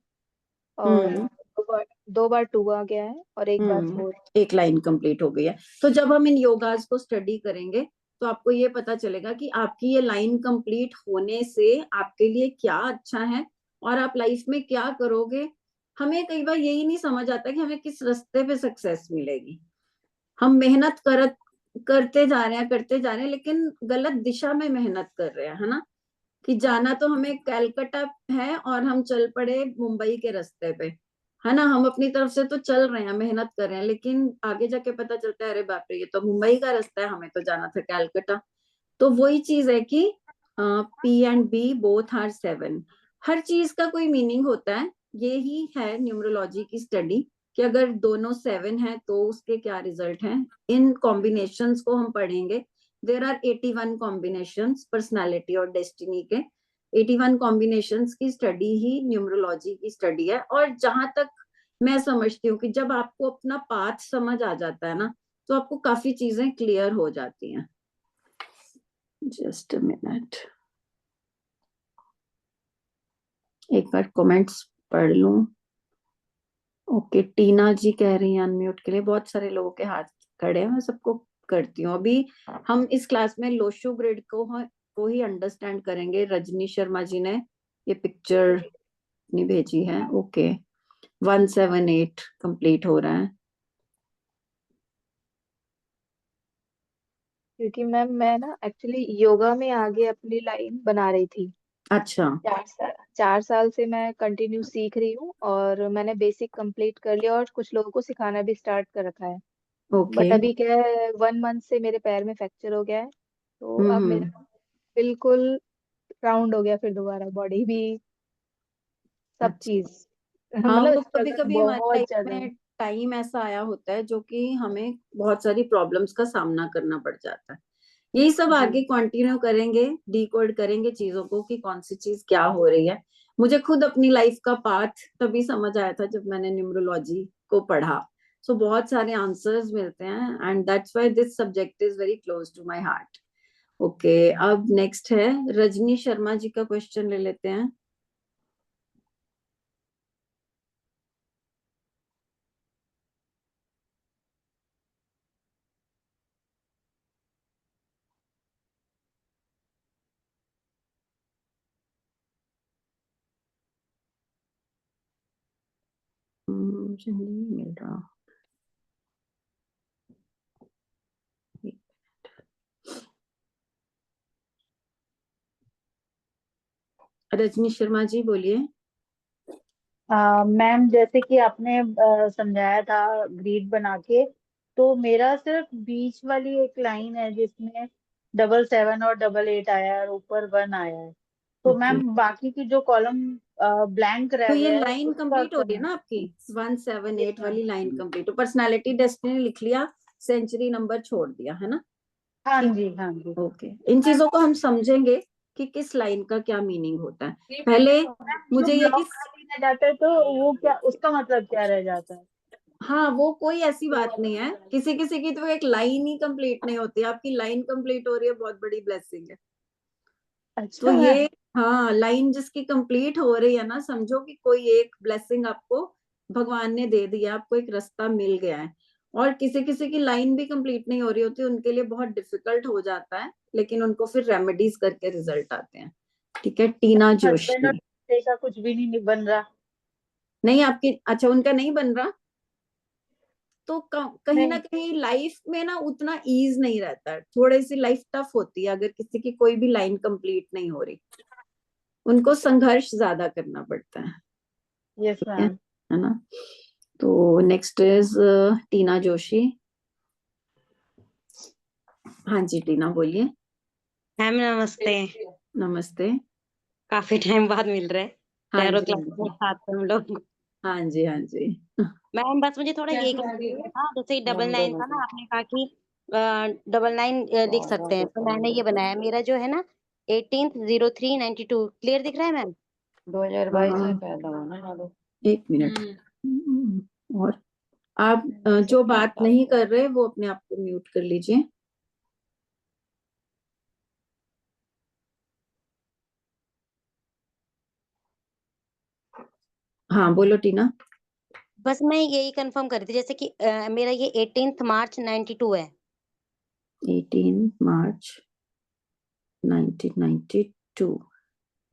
और हम्म 2 बार 2 आ गया है और 1 बार 4। एक लाइन कंप्लीट हो गई है। तो जब हम इन योगास को स्टडी करेंगे तो आपको ये पता चलेगा कि आपकी ये लाइन कंप्लीट होने से आपके लिए क्या अच्छा है और आप लाइफ में क्या करोगे। हमें कई बार यही नहीं समझ आता कि हमें किस रास्ते पे सक्सेस मिलेगी। हम मेहनत करते जा रहे हैं लेकिन गलत दिशा में मेहनत कर रहे हैं, है ना। कि जाना तो हमें कलकत्ता है और हम चल पड़े मुंबई के रास्ते पे, है ना। हम अपनी तरफ से तो चल रहे हैं, मेहनत कर रहे हैं, लेकिन आगे जाके पता चलता है अरे बाप रे ये तो मुंबई का रास्ता है, हमें तो जाना था कलकत्ता। तो वही चीज है कि P and B both are 7। हर चीज का कोई मीनिंग होता है। ये ही है न्यूमरोलॉजी की स्टडी कि अगर दोनों 7 है तो उसके क्या रिजल्ट हैं। इन कॉम्बिनेशंस को हम पढ़ेंगे। देर आर 81 कॉम्बिनेशंस पर्सनालिटी और डेस्टिनी के। 81 कॉम्बिनेशंस की स्टडी ही न्यूमरोलॉजी की स्टडी है। और जहां तक मैं समझती हूँ कि जब आपको अपना पाथ समझ आ जाता है ना तो आपको काफी चीजें क्लियर हो जाती हैं। जस्ट अ मिनट, एक बार कमेंट्स पढ़ लूं। ओके, टीना जी कह रही हैं अनम्यूट के लिए। बहुत सारे लोगों के हाथ खड़े हैं, मैं सबको करती हूँ। अभी हम इस क्लास में लोशो ग्रिड को ही अंडरस्टैंड करेंगे। रजनी शर्मा जी ने ये पिक्चर नहीं भेजी है। ओके, 178 कंप्लीट हो रहा है। क्योंकि मैम मैं ना एक्चुअली योगा में आगे अपनी लाइन बना रही थी। अच्छा, 4 साल से मैं कंटिन्यू सीख रही हूँ और मैंने बेसिक कंप्लीट कर लिया और कुछ लोगों को सिखाना भी स्टार्ट कर रखा है। ओके। बट अभी क्या है, 1 मंथ से मेरे पैर में फ्रैक्चर हो गया है, तो अब हम्म। मेरा बिल्कुल राउंड हो गया, फिर दोबारा बॉडी भी, सब अच्छा, चीज। हाँ मतलब वो कभी स्ट्रगल कभी हमारी बहुत लाइफ ज्यादा है। में टाइम ऐसा आया होता है जो कि हमें बहुत सारी प्रॉब्लम्स का सामना करना पड़ जाता है। यही सब जी आगे कंटिन्यू करेंगे, डिकोड करेंगे चीजों को कि कौन सी चीज क्या हो रही है। मुझे खुद अपनी लाइफ का पाथ तभी समझ आया था जब मैंने न्यूमरोलॉजी को पढ़ा। सो बहुत सारे आंसर्स मिलते हैं and that's why this subject is very close to my heart. Okay, अब नेक्स्ट है रजनी शर्मा जी का क्वेश्चन ले लेते हैं। मुझे नहीं मिल रहा। रजनी शर्मा जी बोलिए। मैम जैसे कि आपने समझाया था ग्रिड बना के, तो मेरा सिर्फ बीच वाली एक लाइन है जिसमें 77 और 88 आया है और ऊपर 1 आया है। तो ओके, मैम बाकी की जो कॉलम ब्लैंक तो रह ये गया है लाइन उसका कंप्लीट हो रही है करना। ना आपकी। 178 मैम। वाली लाइन कंप्लीट हो, पर्सनालिटी डेस्टिनी लिख लिया, सेंचुरी नंबर छोड़ दिया, है ना। हाँ ठीक। जी, हाँ जी। ओके, इन चीजों को हम समझेंगे कि किस लाइन का क्या मीनिंग होता है। पहले मैम जो मुझे ये कि ब्लॉक खाली रह जाता है तो वो क्या, उसका मतलब क्या रह जाता है? हाँ वो कोई ऐसी बात नहीं है। किसी किसी की तो एक लाइन ही कंप्लीट नहीं होती। आपकी लाइन कंप्लीट हो रही है, बहुत बड़ी ब्लेसिंग है। तो अच्छा ये, मैम। हाँ लाइन जिसकी कंप्लीट हो रही है ना, समझो कि कोई एक ब्लेसिंग आपको भगवान ने दे दिया, आपको एक रास्ता मिल गया है। और किसी किसी की लाइन भी कंप्लीट नहीं हो रही होती, उनके लिए बहुत डिफिकल्ट हो जाता है, लेकिन उनको फिर रेमेडीज करके रिजल्ट आते हैं। ठीक है, टीना हस्बैंड और जोशी। बेटे का कुछ भी नहीं बन रहा। नहीं आपकी, अच्छा उनका नहीं बन रहा। तो कहीं ना नहीं। कहीं लाइफ में ना उतना ईज नहीं रहता है, थोड़ी सी लाइफ टफ होती है अगर किसी की कोई भी लाइन कंप्लीट नहीं हो रही। उनको संघर्ष ज्यादा करना पड़ता है। यस ठीक मैम। है ना। तो नेक्स्ट इज टीना जोशी। हाँ जी टीना बोलिए। मैम नमस्ते। नमस्ते। काफी टाइम बाद मिल रहे हैं। हाँ चारों जी, हाँ क्लास में जी, साथ में हम लोग। हाँ जी, हाँ जी। मैम बस मुझे थोड़ा ये कंफ्यूजन था, जैसे 99 था ना, आपने कहा कि 99 लिख सकते हैं, तो मैंने ये बनाया। मेरा जो है ना 18/03/92 क्लियर दिख रहा है मैम? 2022 में पैदा हुआ ना, एक मिनट। और आप जो बात नहीं कर रहे वो अपने आप को म्यूट कर लीजिए। हाँ बोलो टीना। बस मैं यही कंफर्म कर रही थी, जैसे कि मेरा ये 18 मार्च 92 है। 18 मार्च 1992, हाँ जी मैम।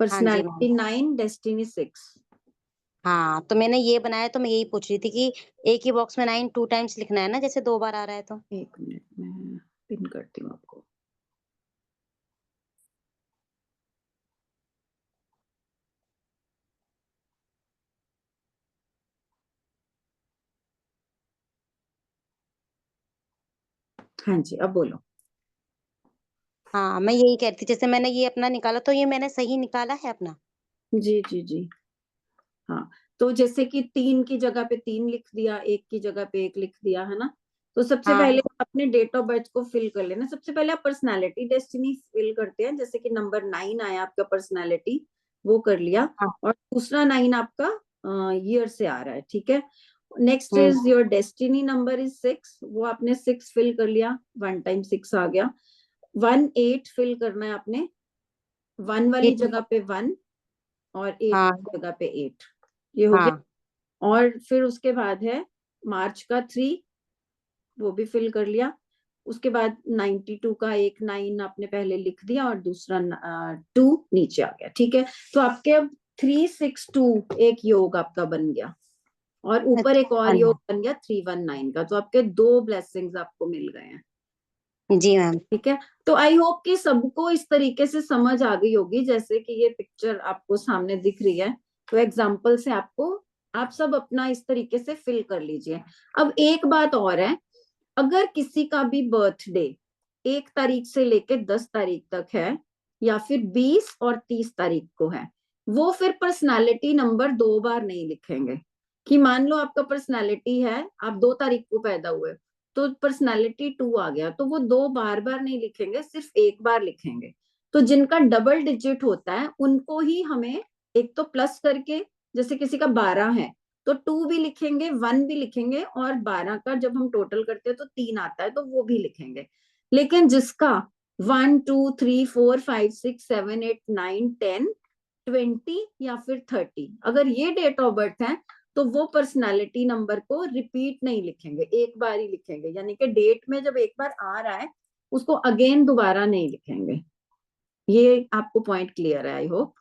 Personality 9, destiny 6। हाँ, तो मैंने ये बनाया, तो मैं यही पूछ रही थी कि एक ही बॉक्स में 9 2 टाइम्स लिखना है ना, जैसे 2 बार आ रहा है तो। एक मिनट मैं पिन करती हूँ आपको। हाँ जी अब बोलो। हाँ, मैं यही कह रही थी, जैसे मैंने ये अपना निकाला, तो ये मैंने सही निकाला है अपना? जी जी जी हाँ, तो जैसे कि 3 की जगह पे 3 लिख दिया, 1 की जगह पे 1 लिख दिया, है ना। तो सबसे हाँ। पहले अपने डेट ऑफ बर्थ को फिल कर लेना। सबसे पहले आप पर्सनालिटी डेस्टिनी फिल करते हैं, जैसे कि नंबर 9 आया आपका पर्सनालिटी, वो कर लिया। हाँ। और दूसरा 9 आपका ईयर से आ रहा है, ठीक है। Next hmm. Is your destiny number is 6, वो आपने 6 फिल कर लिया, 1 टाइम 6 आ गया। 1 8 फिल करना है आपने, 1 वाली ये जगह पे 1 और 8 हाँ। की जगह पे 8, ये हो गया। हाँ। और फिर उसके बाद है मार्च का 3, वो भी फिल कर लिया। उसके बाद 92 का एक 9 आपने पहले लिख दिया और दूसरा 2 नीचे आ गया, ठीक है। तो आपके अब 362 एक योग आपका बन गया, और ऊपर एक और योग बन गया 319 का। तो आपके 2 ब्लेसिंग्स आपको मिल गए हैं, जी मैम। ठीक है। तो आई होप कि सबको इस तरीके से समझ आ गई होगी, जैसे कि ये पिक्चर आपको सामने दिख रही है। तो एग्जाम्पल से आपको, आप सब अपना इस तरीके से फिल कर लीजिए। अब एक बात और है, अगर किसी का भी बर्थडे 1 तारीख से लेके 10 तारीख तक है, या फिर 20 और 30 तारीख को है, वो फिर पर्सनालिटी नंबर 2 बार नहीं लिखेंगे। कि मान लो आपका पर्सनालिटी है, आप 2 तारीख को पैदा हुए, तो पर्सनालिटी 2 आ गया, तो वो 2 बार बार नहीं लिखेंगे, सिर्फ 1 बार लिखेंगे। तो जिनका डबल डिजिट होता है उनको ही हमें एक तो प्लस करके, जैसे किसी का 12 है तो 2 भी लिखेंगे, 1 भी लिखेंगे, और 12 का जब हम टोटल करते हैं तो 3 आता है, तो वो भी लिखेंगे। लेकिन जिसका 1 2 3 4 5 6 7 8 9 10 20 या फिर 30, अगर ये डेट ऑफ बर्थ है, तो वो पर्सनालिटी नंबर को रिपीट नहीं लिखेंगे, एक बार ही लिखेंगे। यानी कि डेट में जब एक बार आ रहा है, उसको अगेन दोबारा नहीं लिखेंगे। ये आपको पॉइंट क्लियर है आई होप।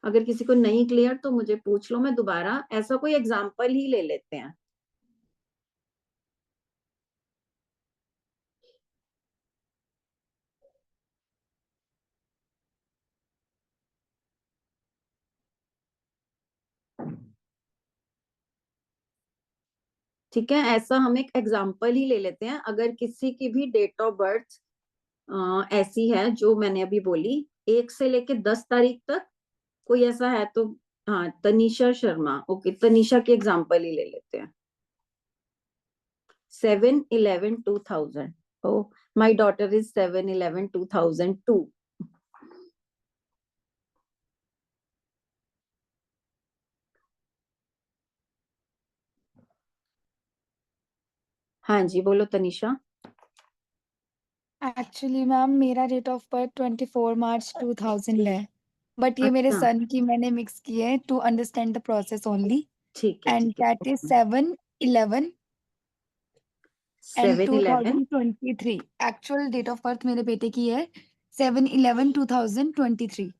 अगर किसी को नहीं क्लियर तो मुझे पूछ लो, मैं दोबारा ऐसा कोई एग्जाम्पल ही ले लेते हैं। ठीक है, ऐसा हम एक एग्जाम्पल ही ले लेते हैं। अगर किसी की भी डेट ऑफ बर्थ ऐसी है जो मैंने अभी बोली, 1 से लेके 10 तारीख तक कोई ऐसा है तो, हाँ तनीषा शर्मा, ओके तनीषा की एग्जाम्पल ही ले लेते हैं। 7/11/2000, oh my daughter is 7/11/2002। हाँ जी बोलो तनीषा। एक्चुअली मैम मेरा डेट ऑफ बर्थ 24 मार्च 2000 है, बट ये मेरे अच्छा सन की मैंने मिक्स की है to understand the process only, ठीक है, एंड ठीक दैट है। Is 7/11 and 7/11 2023। Actual date of birth मेरे बेटे की है 7/11/2023।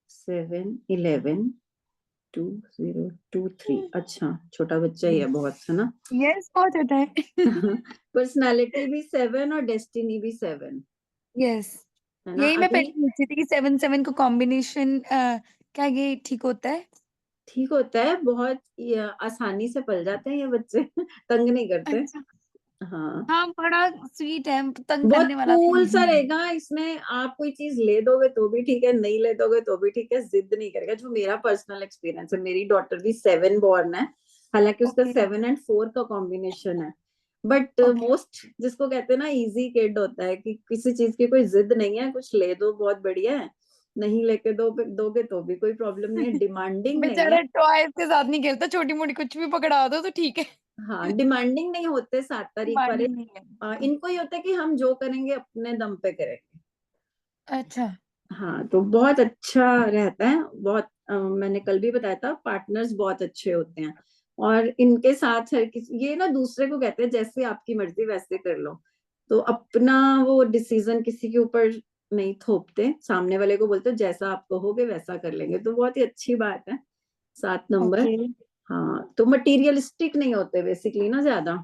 7/11/2023। अच्छा छोटा बच्चा ही है बहुत, है ना। यस बहुत होता है। पर्सनालिटी भी 7 और डेस्टिनी भी 7, यस है ना। यही मैं अभी पहले पूछी थी कि 7/7 को कॉम्बिनेशन क्या ये ठीक होता है? ठीक होता है, बहुत आसानी से पल जाते हैं ये बच्चे। तंग नहीं करते। अच्छा हाँ हाँ बड़ा स्वीट है, तंग बहुत करने वाला तो कूल सा नहीं है। रहेगा। इसमें आप कोई चीज ले दोगे तो भी ठीक है, नहीं ले दोगे तो भी ठीक है, जिद नहीं करेगा। जो मेरा पर्सनल एक्सपीरियंस है, मेरी डॉटर भी 7 बॉर्न है, हालांकि उसका ओके 7 और 4 का कॉम्बिनेशन है। बट ओके मोस्ट जिसको कहते हैं ना इजी किड होता है, कि किसी चीज की कोई जिद नहीं है, कुछ ले दो बहुत बढ़िया है, नहीं लेके दोगे तो भी कोई प्रॉब्लम नहीं है, डिमांडिंग नहीं है। बेचारा टॉयज के साथ नहीं खेलता, छोटी मोटी कुछ भी पकड़ा दो तो ठीक है। हाँ, डिमांडिंग नहीं होते 7 तारीख वाले। Demanding नहीं है। इनको ये होता है कि हम जो करेंगे अपने दम पे करेंगे। अच्छा। हाँ, तो बहुत अच्छा रहता है। बहुत मैंने कल भी बताया था, पार्टनर्स बहुत अच्छे होते हैं। और इनके साथ हर किसी, ये ना दूसरे को कहते हैं जैसे आपकी मर्जी वैसे कर लो, तो अपना वो डिसीजन किसी के ऊपर नहीं थोपते, सामने वाले को बोलते जैसा आप कहोगे वैसा कर लेंगे, तो बहुत ही अच्छी बात है 7 नंबर। ओके। हाँ, तो मटीरियलिस्टिक नहीं होते बेसिकली ना ज्यादा।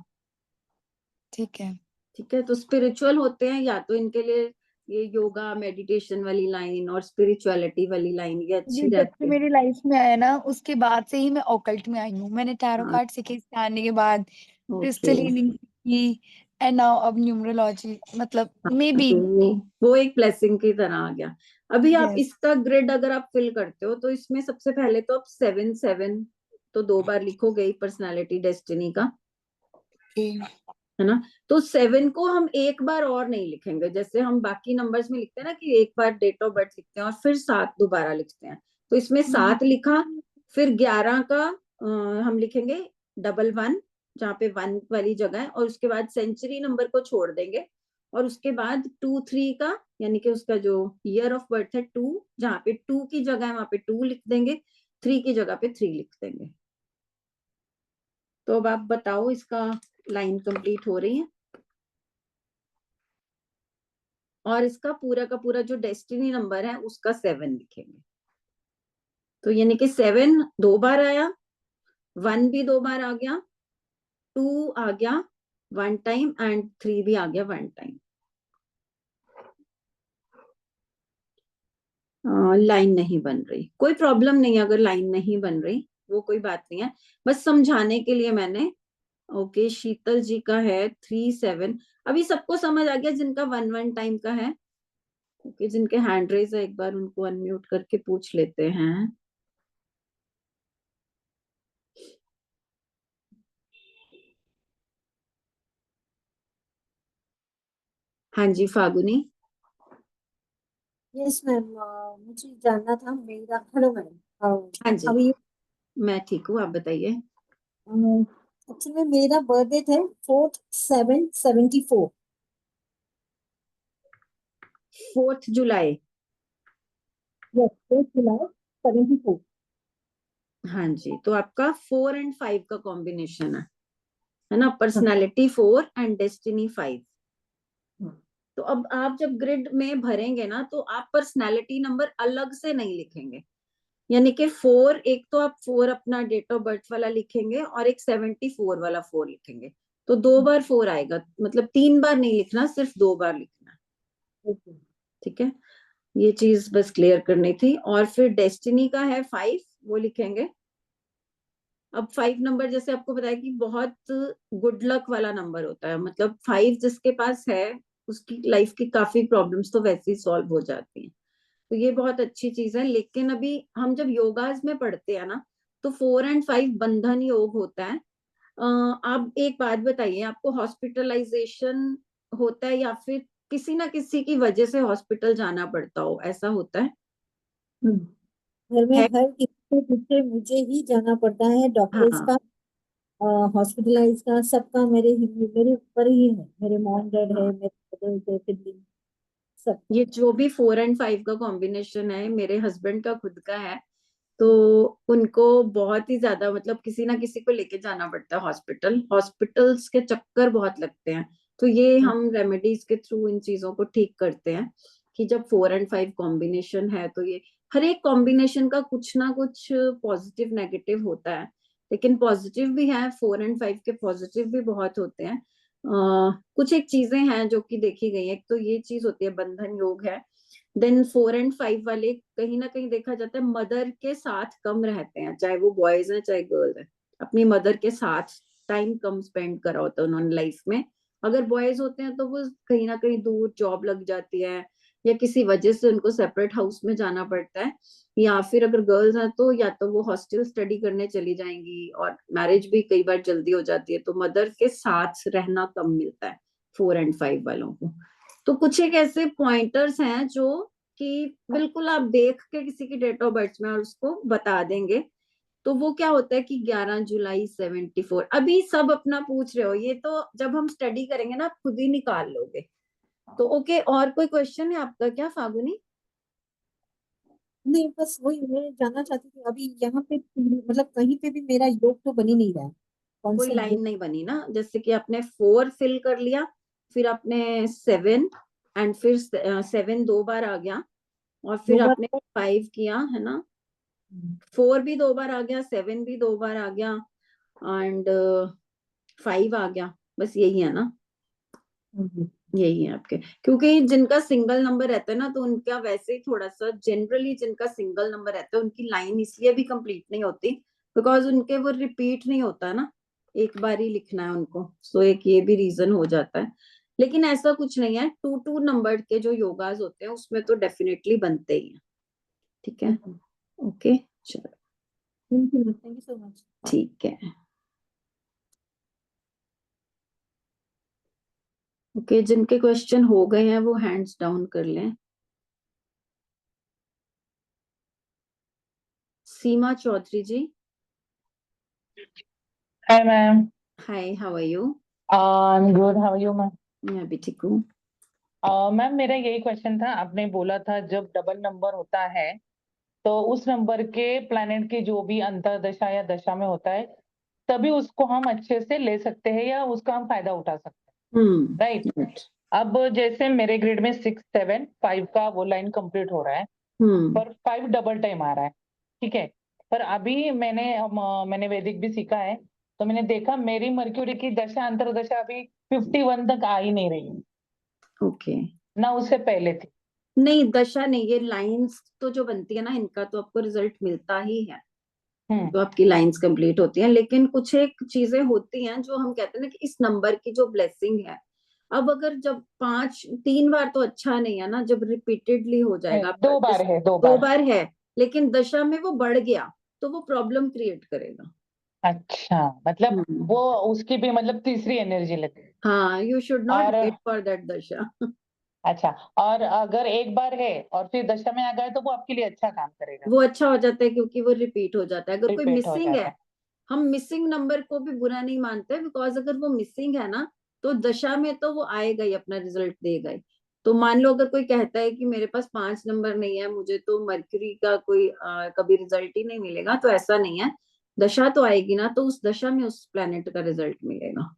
ठीक है। ठीक है, तो स्पिरिचुअल होते हैं, या तो इनके लिए ये योगा मेडिटेशन वाली लाइन और स्पिरिचुअलिटी वाली लाइन ये ये अच्छी जब से रहती है। मेरी लाइफ में आया ना, उसके बाद से ही मैं ऑकल्ट में आई हूँ। मैंने टैरो हाँ, कार्ड सीखे इसके आने के बाद, ओके। क्रिस्टल हीलिंग सीखी, एंड नाउ अब न्यूमरोलॉजी, मतलब मे बी। तो वो एक ब्लेसिंग की तरह आ गया। अभी आप यस। इसका ग्रिड अगर आप फिल करते हो तो इसमें सबसे पहले तो आप 7 तो 2 बार लिखोगे ही, पर्सनालिटी डेस्टिनी का, है ना। तो 7 को हम एक बार और नहीं लिखेंगे, जैसे हम बाकी नंबर्स में लिखते हैं ना कि एक बार डेट ऑफ बर्थ लिखते हैं और फिर 7 दोबारा लिखते हैं। तो इसमें 7 लिखा, फिर 11 का हम लिखेंगे 11 जहाँ पे 1 वाली जगह है, और उसके बाद सेंचुरी नंबर को छोड़ देंगे, और उसके बाद 2 3 का, यानी कि उसका जो ईयर ऑफ बर्थ है 2, जहाँ पे 2 की जगह है वहां पे 2 लिख देंगे, 3 की जगह पे 3 लिख देंगे। तो अब आप बताओ, इसका लाइन कंप्लीट हो रही है। और इसका पूरा का पूरा जो डेस्टिनी नंबर है उसका 7 लिखेंगे। तो यानी कि 7 2 बार आया, 1 भी 2 बार आ गया, 2 आ गया 1 टाइम, एंड 3 भी आ गया 1 टाइम। लाइन नहीं बन रही, कोई प्रॉब्लम नहीं है अगर लाइन नहीं बन रही, वो कोई बात नहीं है, बस समझाने के लिए मैंने। ओके, शीतल जी का है 3 7। अभी सबको समझ आ गया जिनका 1 टाइम का है? ओके, जिनके हैंड रेज है एक बार उनको अनम्यूट करके पूछ लेते हैं। हाँ जी, फागुनी। यस मैम, मुझे जानना था मेरा। Hello ma'am. हाँ जी, अभी मैं ठीक हूँ, आप बताइए। एक्चुअली मेरा बर्थ डेट है 4/7/74। 4 जुलाई। यस, 4 जुलाई 74। हाँ जी, तो आपका 4 और 5 का कॉम्बिनेशन है ना, पर्सनालिटी 4 एंड डेस्टिनी 5। तो अब आप जब ग्रिड में भरेंगे ना, तो आप पर्सनालिटी नंबर अलग से नहीं लिखेंगे, यानी कि 4, एक तो आप 4 अपना डेट ऑफ बर्थ वाला लिखेंगे और एक 74 वाला 4 लिखेंगे, तो 2 बार 4 आएगा, मतलब 3 बार नहीं लिखना, सिर्फ 2 बार लिखना। ठीक है, ये चीज बस क्लियर करनी थी। और फिर डेस्टिनी का है 5, वो लिखेंगे। अब 5 नंबर जैसे आपको बताया कि बहुत गुड लक वाला नंबर होता है, मतलब 5 जिसके पास है उसकी लाइफ की काफी प्रॉब्लम्स तो वैसे ही सॉल्व हो जाती हैं, तो ये बहुत अच्छी चीज है। लेकिन अभी हम जब योगाज में पढ़ते हैं ना, तो 4 और 5 बंधन योग होता है। आप एक बात बताइए, आपको हॉस्पिटलाइजेशन होता है या फिर किसी ना किसी की वजह से हॉस्पिटल जाना पड़ता हो, ऐसा होता है? घर में है। हर किसी के पीछे मुझे ही जाना पड़ता है, डॉक्टर्स हाँ, का, हॉस्पिटलाइज का, सबका मेरे ऊपर ही है। मेरे मॉम डैड है, हाँ, मेरे सिबलिंग सब। ये जो भी 4 और 5 का कॉम्बिनेशन है, मेरे हस्बैंड का खुद का है, तो उनको बहुत ही ज्यादा, मतलब किसी ना किसी को लेके जाना पड़ता है हॉस्पिटल, हॉस्पिटल्स के चक्कर बहुत लगते हैं। तो ये हम रेमेडीज के थ्रू इन चीजों को ठीक करते हैं, कि जब 4 और 5 कॉम्बिनेशन है तो ये हर एक कॉम्बिनेशन का कुछ ना कुछ पॉजिटिव नेगेटिव होता है, लेकिन पॉजिटिव भी है, 4 और 5 के पॉजिटिव भी बहुत होते हैं। कुछ एक चीजें हैं जो कि देखी गई है, एक तो ये चीज होती है बंधन योग है। देन 4 और 5 वाले कहीं ना कहीं देखा जाता है मदर के साथ कम रहते हैं, चाहे वो बॉयज हैं चाहे गर्ल्स हैं, अपनी मदर के साथ टाइम कम स्पेंड करा होता है उन्होंने लाइफ में। अगर बॉयज होते हैं तो वो कहीं ना कहीं दूर जॉब लग जाती है, या किसी वजह से उनको सेपरेट हाउस में जाना पड़ता है, या फिर अगर गर्ल्स हैं तो या तो वो हॉस्टल स्टडी करने चली जाएंगी, और मैरिज भी कई बार जल्दी हो जाती है, तो मदर के साथ रहना कम मिलता है 4 और 5 वालों को। तो कुछ एक ऐसे पॉइंटर्स हैं जो कि बिल्कुल आप देख के किसी की डेट ऑफ बर्थ में और उसको बता देंगे, तो वो क्या होता है कि 11 जुलाई 74। अभी सब अपना पूछ रहे हो, ये तो जब हम स्टडी करेंगे ना आप खुद ही निकाल लोगे। तो ओके, और कोई क्वेश्चन है आपका क्या फागुनी? नहीं, बस वही मैं जानना चाहती थी, अभी यहाँ पे मतलब कहीं पे भी मेरा योग तो बन ही नहीं रहा है, कौन कोई सा लाइन योग? नहीं बनी ना, जैसे कि आपने 4 फिल कर लिया, फिर आपने 7 एंड फिर 7 2 बार आ गया, और फिर दो आपने 5 किया है ना, 4 भी 2 बार आ गया, 7 भी 2 बार आ गया, एंड 5 आ गया, बस यही है ना, यही है आपके। क्योंकि जिनका सिंगल नंबर रहता है ना, तो उनका वैसे ही थोड़ा सा, जनरली जिनका सिंगल नंबर रहता है उनकी लाइन इसलिए भी कंप्लीट नहीं होती बिकॉज उनके वो रिपीट नहीं होता ना, एक बार ही लिखना है उनको, सो एक ये भी रीजन हो जाता है। लेकिन ऐसा कुछ नहीं है, 2 नंबर के जो योगाज होते हैं उसमें तो डेफिनेटली बनते ही हैं। ठीक है, ओके, चलो थैंक यू सो मच। ठीक है, ओके, जिनके क्वेश्चन हो गए हैं वो हैंड्स डाउन कर लें। Seema Chaudhary ji, hi ma'am. Hi, how are you? I am good, how are you ma'am? मैं भी ठीक हूँ। मैम मेरा यही क्वेश्चन था, आपने बोला था जब डबल नंबर होता है तो उस नंबर के प्लैनेट की जो भी अंतर्दशा या दशा में होता है तभी उसको हम अच्छे से ले सकते हैं या उसका हम फायदा उठा सकते हैं, राइट? right. अब जैसे मेरे ग्रेड में 6 7 5 का वो लाइन कंप्लीट हो रहा है, पर 5 डबल टाइम आ रहा है, ठीक है। पर अभी मैंने वैदिक भी सीखा है, तो मैंने देखा मेरी मर्क्यूरी की दशा अंतर्दशा अभी 51 तक आ ही नहीं रही, ओके, ना उससे पहले थी। नहीं दशा नहीं, ये लाइंस तो जो बनती है ना, इनका तो आपको रिजल्ट मिलता ही है जो आपकी लाइंस कंप्लीट होती हैं। लेकिन कुछ एक चीजें होती हैं जो हम कहते हैं ना कि इस नंबर की जो ब्लेसिंग है, अब अगर जब 3 बार तो अच्छा नहीं है ना, जब रिपीटेडली हो जाएगा, 2 बार है, 2 2 बार। बार है लेकिन दशा में वो बढ़ गया तो वो प्रॉब्लम क्रिएट करेगा। अच्छा, मतलब वो उसकी भी मतलब तीसरी एनर्जी लगी। हाँ, यू शुड नॉट और वेट फॉर दैट दशा। अच्छा, और अगर एक बार है और फिर दशा में आ गया तो वो आपके लिए अच्छा काम करेगा, वो अच्छा हो जाता है क्योंकि वो रिपीट हो जाता है। अगर कोई रिपीट हो मिसिंग जाता है, है। हम मिसिंग नंबर को भी बुरा नहीं मानते, बिकॉज अगर वो मिसिंग है ना तो दशा में तो वो आएगा ही, अपना रिजल्ट देगा ही। तो मान लो अगर कोई कहता है कि मेरे पास 5 नंबर नहीं है, मुझे तो मर्क्यूरी का कोई कभी रिजल्ट ही नहीं मिलेगा, तो ऐसा नहीं है, दशा तो आएगी ना, तो उस दशा में उस प्लेनेट का रिजल्ट मिलेगा।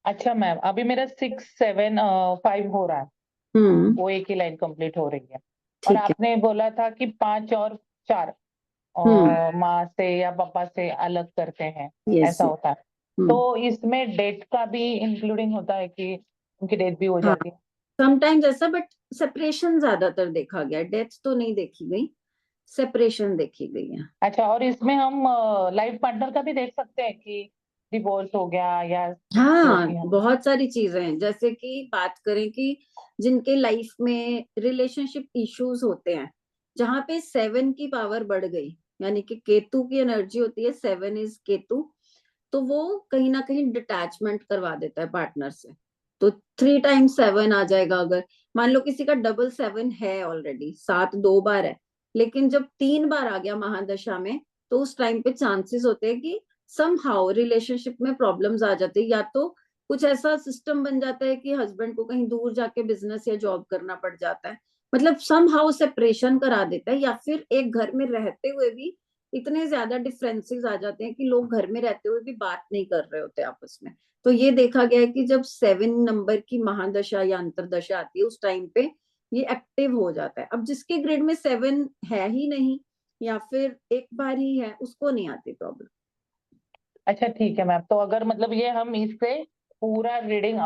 अच्छा मैम, अभी मेरा 6 7 5 हो रहा है, वो एक ही लाइन कंप्लीट हो रही है। और ठीक है। आपने बोला था कि 5 और 4 माँ से या पापा से अलग करते हैं, यस। ऐसा होता है। तो इसमें डेट का भी इंक्लूडिंग होता है कि उनकी डेथ भी हो हाँ, जाती है? समटाइम्स ऐसा, बट सेपरेशन ज्यादातर देखा गया, डेथ तो नहीं देखी गई, सेपरेशन देखी गई है। अच्छा, और इसमें हम लाइफ पार्टनर का भी देख सकते हैं कि डिवोर्स हो गया या जो हाँ, भी हम। बहुत सारी चीजें हैं, जैसे कि बात करें कि जिनके लाइफ में रिलेशनशिप इश्यूज होते हैं, जहां पे 7 की पावर बढ़ गई, यानी कि केतु की एनर्जी होती है, 7 इज केतु, तो वो कहीं ना कहीं डिटैचमेंट करवा देता है पार्टनर से। तो 3 टाइम्स 7 आ जाएगा। अगर मान लो किसी का डबल 7 है, ऑलरेडी 7 2 बार है, लेकिन जब 3 बार आ गया महादशा में, तो उस टाइम पे चांसेस होते हैं कि समहाउ रिलेशनशिप में प्रॉब्लम्स आ जाती है, या तो कुछ ऐसा सिस्टम बन जाता है कि हस्बैंड को कहीं दूर जाके बिजनेस या जॉब करना पड़ जाता है, मतलब समहाउ सेपरेशन करा देता है, या फिर एक घर में रहते हुए भी इतने ज्यादा डिफरेंसेस आ जाते हैं कि लोग घर में रहते हुए भी बात नहीं कर रहे होते आपस में। तो ये देखा गया है कि जब 7 नंबर की महादशा या अंतरदशा आती है, उस टाइम पे ये एक्टिव हो जाता है। अब जिसके ग्रेड में 7 है ही नहीं, या फिर एक बार ही है, उसको नहीं आती प्रॉब्लम। अच्छा ठीक है मैम, तो अगर मतलब ये हम इससे पूरा रीडिंग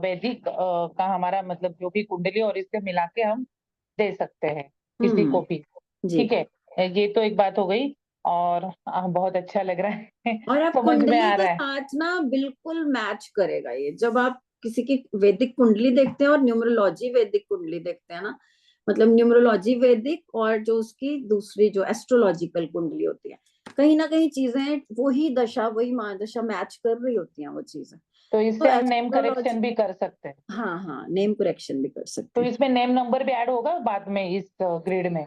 वैदिक का हमारा मतलब जो भी कुंडली और इससे मिला के हम दे सकते हैं किसी को भी, जी। ठीक है। ये तो एक बात हो गई, और बहुत अच्छा लग रहा है और आप समझ में कुंडली आ के रहा है। साथ ना बिल्कुल मैच करेगा ये, जब आप किसी की वैदिक कुंडली देखते हैं और न्यूमरोलॉजी वैदिक कुंडली देखते हैं ना, मतलब न्यूमरोलॉजी वैदिक और जो उसकी दूसरी जो एस्ट्रोलॉजिकल कुंडली होती है, कहीं ना कहीं चीजें वही दशा वही महादशा मैच कर रही होती हैं वो चीजें। तो तो इससे हम नेम एस्ट्रोलॉजी, करेक्शन भी कर सकते हैं? हाँ हाँ, नेम करेक्शन भी कर सकते तो हैं। इसमें नेम नंबर भी ऐड होगा बाद में इस ग्रिड में?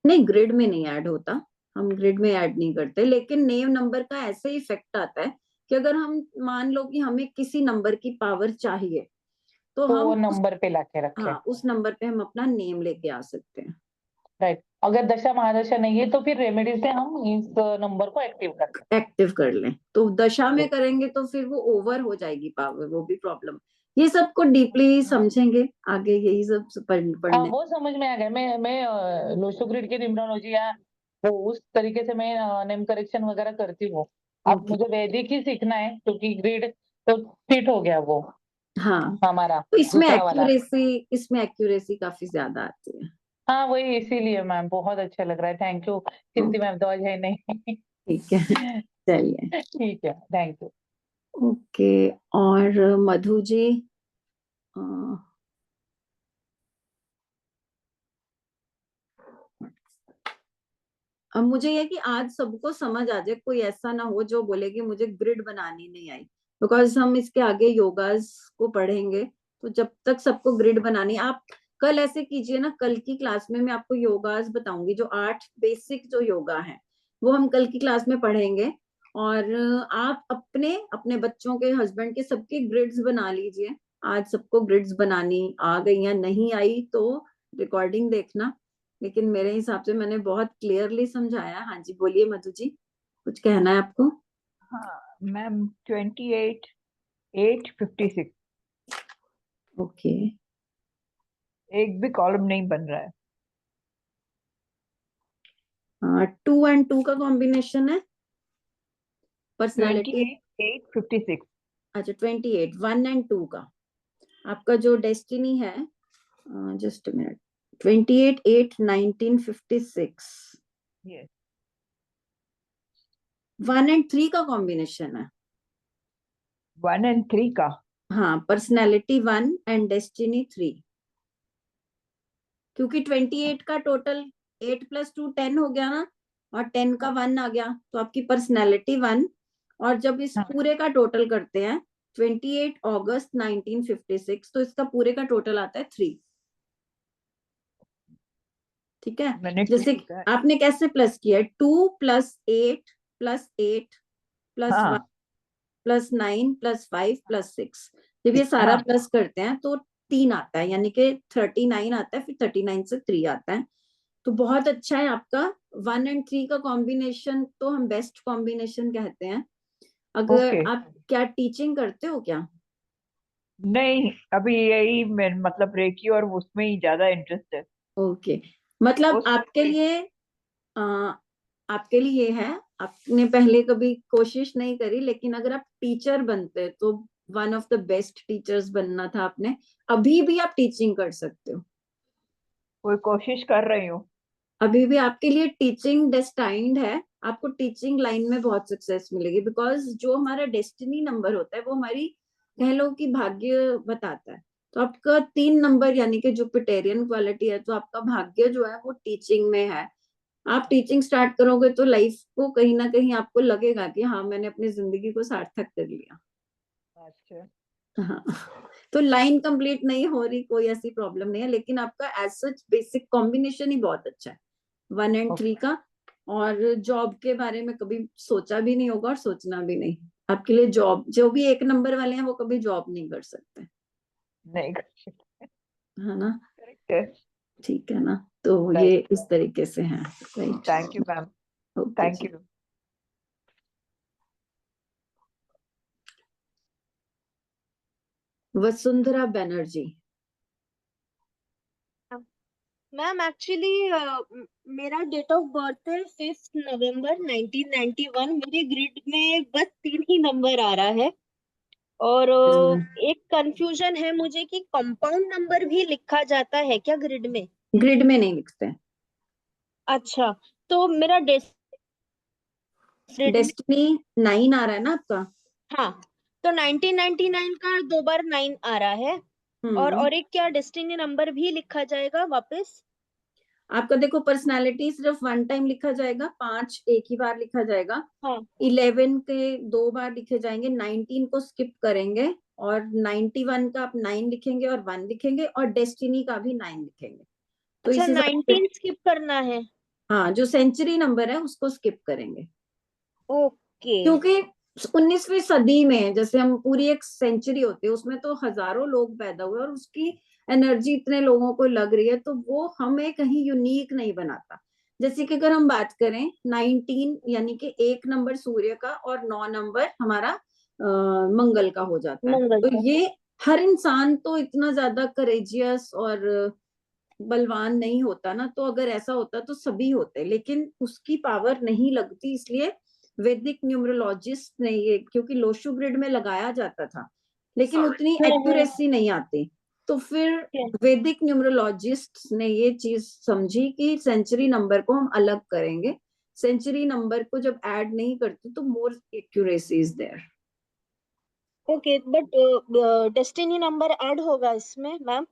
नहीं, ग्रिड में नहीं ऐड होता, हम ग्रिड में ऐड नहीं करते। लेकिन नेम नंबर का ऐसे इफेक्ट आता है कि अगर हम मान लो कि हमें किसी नंबर की पावर चाहिए तो तो हम वो नंबर पे लाके रखें। हाँ, उस नंबर पे हम अपना नेम लेके आ सकते हैं। राइट। अगर दशा महादशा नहीं है तो फिर रेमेडी से हम इस नंबर को एक्टिव कर लें। तो दशा में करेंगे तो फिर वो ओवर हो जाएगी पावर, वो भी प्रॉब्लम। ये सबको डीपली समझेंगे आगे, यही सब पढ़ने। वो समझ में आ गया। मैं लोशो ग्रिड की न्यूमरोलॉजी या वो उस तरीके से मैं नेम करेक्शन वगैरह करती हूँ। अब मुझे वैदिक ही सीखना है क्योंकि ग्रिड तो फिट हो गया वो हाँ, हमारा तो इसमें दूसरा वाला। एक्यूरेसी काफी ज्यादा आती है। हाँ वही, इसीलिए मैम बहुत अच्छा लग रहा है। थैंक यू कीर्ति मैम, तो है नहीं। ठीक है, चलिए ठीक है, थैंक यू। ओके। और मधु जी, अब मुझे ये कि आज सबको समझ आ जाए, कोई ऐसा ना हो जो बोले कि मुझे ग्रिड बनानी नहीं आई। बिकॉज हम इसके आगे योगास को पढ़ेंगे, तो जब तक सबको ग्रिड बनानी, आप कल ऐसे कीजिए ना, कल की क्लास में मैं आपको योगास बताऊंगी, जो 8 बेसिक जो योगा है वो हम कल की क्लास में पढ़ेंगे। और आप अपने अपने बच्चों के, हस्बैंड के, सबके ग्रिड्स बना लीजिए। आज सबको ग्रिड्स बनानी आ गई या नहीं आई तो रिकॉर्डिंग देखना, लेकिन मेरे हिसाब से मैंने बहुत क्लियरली समझाया। हाँ जी, बोलिए मधु जी, कुछ कहना है आपको? हाँ मैम, 28,856। ओके, एक भी कॉलम नहीं बन रहा है। 2 और 2 का कॉम्बिनेशन है पर्सनालिटी। 28,856। अच्छा, 28 1 और 2 का आपका जो डेस्टिनी है, जस्ट मिनट, 28 8 1956। यस। 1 और 3 का कॉम्बिनेशन है। 1 और 3 का, हाँ, पर्सनालिटी 1 एंड डेस्टिनी 3। क्योंकि 28 का टोटल 8 + 2 10 हो गया ना, और 10 का 1 आ गया, तो आपकी पर्सनैलिटी 1। और जब इस पूरे का टोटल करते हैं 28 अगस्त 1956, तो इसका पूरे का टोटल आता है 3। ठीक है, जैसे आपने कैसे प्लस किया, 2 + 8 + 8 + 1 + 9 + 5 + 6, जब ये सारा प्लस करते हैं तो 3 आता है, यानी कि 39 आता है, फिर 39 से 3 आता है। तो बहुत अच्छा है आपका 1 और 3 का कॉम्बिनेशन, तो हम बेस्ट कॉम्बिनेशन कहते हैं। अगर आप क्या टीचिंग करते हो क्या? नहीं, अभी यही मतलब रेकी और उसमें ही ज्यादा इंटरेस्ट है। ओके, मतलब आपके लिए है, आपने पहले कभी कोशिश नहीं करी, लेकिन अगर आप टीचर बनते तो one of the best teachers बनना था आपने। अभी भी आप टीचिंग कर सकते हो, कोई कोशिश कर रही हूँ। अभी भी आपके लिए टीचिंग डेस्टाइन्ड है। आपको टीचिंग लाइन में बहुत सक्सेस मिलेगी, बिकॉज जो हमारा डेस्टिनी नंबर होता है वो हमारी, कह लो कि भाग्य बताता है। तो आपका 3 नंबर यानी कि जुपिटेरियन क्वालिटी है, तो आपका भाग्य जो है वो टीचिंग में है। आप टीचिंग स्टार्ट करोगे तो लाइफ को कहीं ना कहीं आपको लगेगा कि हाँ, मैंने अपनी जिंदगी को सार्थक कर लिया। अच्छा। हाँ, तो लाइन कंप्लीट नहीं हो रही, कोई ऐसी प्रॉब्लम नहीं है, लेकिन आपका एज सच बेसिक कॉम्बिनेशन ही बहुत अच्छा है 1 और 3 का। और जॉब के बारे में कभी सोचा भी नहीं होगा और सोचना भी नहीं। आपके लिए जॉब, जो भी 1 नंबर वाले हैं वो कभी जॉब नहीं कर सकते, नहीं कर सकते, है ना? करेक्ट है। ठीक है ना, तो ये इस तरीके से है। Thank you ma'am, thank you. Vasundhara Banerjee. Ma'am actually मेरा डेट ऑफ बर्थ है 5 नवंबर 1991। मेरे ग्रिड में बस 3 ही नंबर आ रहा है, और एक कंफ्यूजन है मुझे कि कंपाउंड नंबर भी लिखा जाता है क्या ग्रिड में? ग्रिड में नहीं लिखते। अच्छा, तो मेरा डेस्टिनी 9 आ रहा है ना आपका? हाँ, तो 1999 का 2 बार 9 आ रहा है, और एक क्या डेस्टिनी नंबर भी लिखा जाएगा वापस? आपका देखो, पर्सनालिटी सिर्फ 1 टाइम लिखा जाएगा, 5 एक ही बार लिखा जाएगा। हाँ। 11 के 2 बार लिखे जाएंगे, 19 को स्किप करेंगे, और 91 का आप 9 लिखेंगे और 1 लिखेंगे, और डेस्टिनी का भी 9 लिखेंगे। तो अच्छा, इस हिसाब से 19 स्किप करना है? हाँ, जो सेंचुरी नंबर है उसको स्किप करेंगे, ओके। क्योंकि 19वीं सदी में जैसे हम पूरी एक सेंचुरी होती है, उसमें तो हजारों लोग पैदा हुए और उसकी एनर्जी इतने लोगों को लग रही है, तो वो हमें कहीं यूनिक नहीं बनाता। जैसे कि अगर हम बात करें 19 यानी कि 1 नंबर सूर्य का और 9 नंबर हमारा मंगल का हो जाता है, मंगल तो का। ये हर इंसान तो इतना ज्यादा करेजियस और बलवान नहीं होता ना, तो अगर ऐसा होता तो सभी होते, लेकिन उसकी पावर नहीं लगती, इसलिए वैदिक न्यूमरोलॉजिस्ट ने ये, क्योंकि लोशु ग्रिड में लगाया जाता था लेकिन उतनी एक्यूरेसी नहीं आती, तो फिर वैदिक न्यूमरोलॉजिस्ट ने ये चीज समझी कि सेंचुरी नंबर को हम अलग करेंगे, सेंचुरी नंबर को जब ऐड नहीं करते तो more accuracy is there. Okay, but destiny number add होगा इसमें मैम?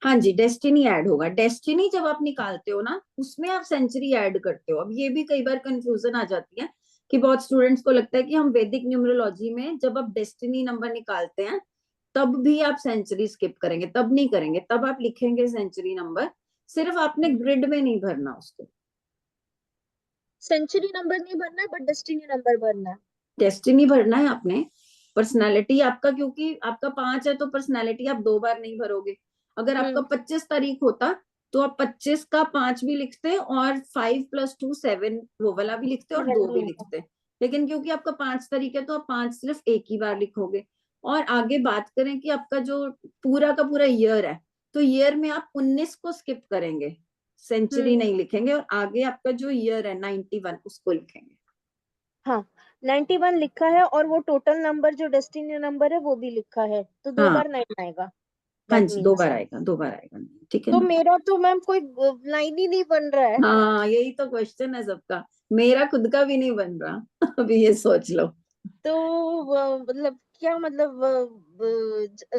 हाँ जी, डेस्टिनी ऐड होगा। डेस्टिनी जब आप निकालते हो ना, उसमें आप सेंचुरी ऐड करते हो। अब ये भी कई बार कंफ्यूजन आ जाती है कि बहुत स्टूडेंट्स को लगता है कि हम वैदिक न्यूमरोलॉजी में जब आप डेस्टिनी नंबर निकालते हैं तब भी आप सेंचुरी स्किप करेंगे, तब नहीं करेंगे, तब आप लिखेंगे सेंचुरी नंबर, सिर्फ आपने ग्रिड में नहीं भरना उसको। सेंचुरी नंबर नहीं भरना है, बट डेस्टिनी नंबर भरना है। डेस्टिनी भरना है आपने। पर्सनालिटी आपका, क्योंकि आपका 5 है तो पर्सनालिटी आप 2 बार नहीं भरोगे। अगर आपका 25 तारीख होता तो आप 25 का 5 भी लिखते और 5 + 2 7 वो वाला भी लिखते और 2 भी लिखते, लेकिन क्योंकि आपका 5 तारीख है तो आप 5 सिर्फ एक ही बार लिखोगे। और आगे बात करें कि आपका जो पूरा का पूरा ईयर है, तो ईयर में आप 19 को स्किप करेंगे, सेंचुरी नहीं लिखेंगे, और आगे आपका जो ईयर है 91 उसको लिखेंगे। हाँ, 91 लिखा है और वो टोटल नंबर जो डेस्टिनी नंबर है वो भी लिखा है, तो 2 बार 9 आएगा। हाँ That जी, 2 means बार आएगा, 2 बार आएगा, ठीक है तो ना? मेरा तो मैम कोई लाइन ही नहीं बन रहा है। हाँ, यही तो क्वेश्चन है सबका, मेरा खुद का भी नहीं बन रहा अभी ये सोच लो। तो मतलब क्या, मतलब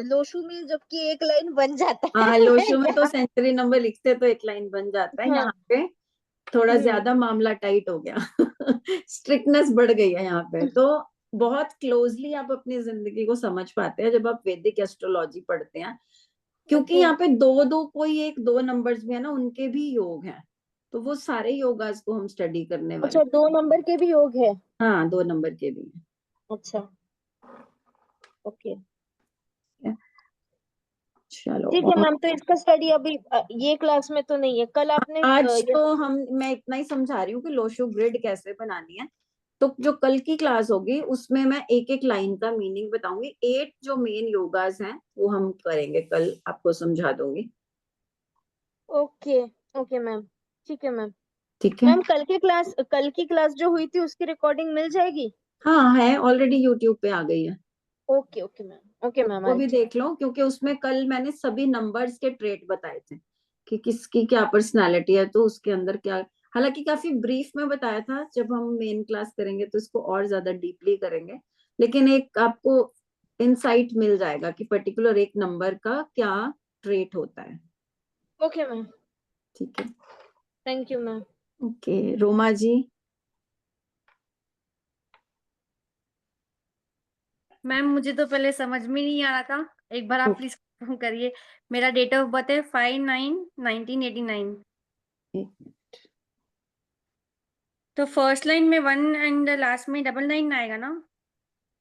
लोशु में जबकि एक लाइन बन जाता है हाँ, लोशो में तो सेंचुरी नंबर लिखते तो एक लाइन बन जाता है, हाँ। यहाँ पे थोड़ा ज्यादा मामला टाइट हो गया स्ट्रिक्टनेस बढ़ गई है यहाँ पे। तो बहुत क्लोजली आप अपनी जिंदगी को समझ पाते हैं जब आप वैदिक एस्ट्रोलॉजी पढ़ते हैं, क्योंकि यहाँ पे 2 कोई 1-2 नंबर्स भी है ना, उनके भी योग हैं, तो वो सारे योगास को हम स्टडी करने वाले। अच्छा, 2 नंबर के भी योग है? हाँ, 2 नंबर के भी हैं। अच्छा, ओके, चलो। ठीक है मैम। तो इसका स्टडी अभी ये क्लास में तो नहीं है, कल आपने आज तो मैं इतना ही समझा रही हूँ कि लोशो ग्रिड कैसे बनानी है, तो जो कल की क्लास होगी उसमें मैं एक एक लाइन का मीनिंग बताऊंगी। 8 जो मेन योगास हैं वो हम करेंगे कल, आपको समझा दूंगी। ओके ओके मैम, ठीक है मैम। ठीक है। मैम कल की क्लास जो हुई थी उसकी रिकॉर्डिंग मिल जाएगी? हाँ, है ऑलरेडी, यूट्यूब पे आ गई है। Okay okay ma'am, okay ma'am. वो भी देख लो, क्योंकि उसमें कल मैंने सभी नंबर्स के ट्रेट बताए थे कि किसकी क्या पर्सनालिटी है, तो उसके अंदर क्या, हालांकि काफी ब्रीफ में बताया था, जब हम मेन क्लास करेंगे तो इसको और ज्यादा डीपली करेंगे, लेकिन एक आपको इंसाइट मिल जाएगा कि पर्टिकुलर एक नंबर का क्या ट्रेट होता है। ओके मैम, ठीक है, thank you ma'am. Okay. Roma ji. Ma'am मुझे तो पहले समझ में नहीं आ रहा था, एक बार आप प्लीज कंफर्म करिए। मेरा डेट ऑफ बर्थ है 5/9/1989। तो फर्स्ट लाइन में 1 एंड लास्ट में 99 आएगा ना?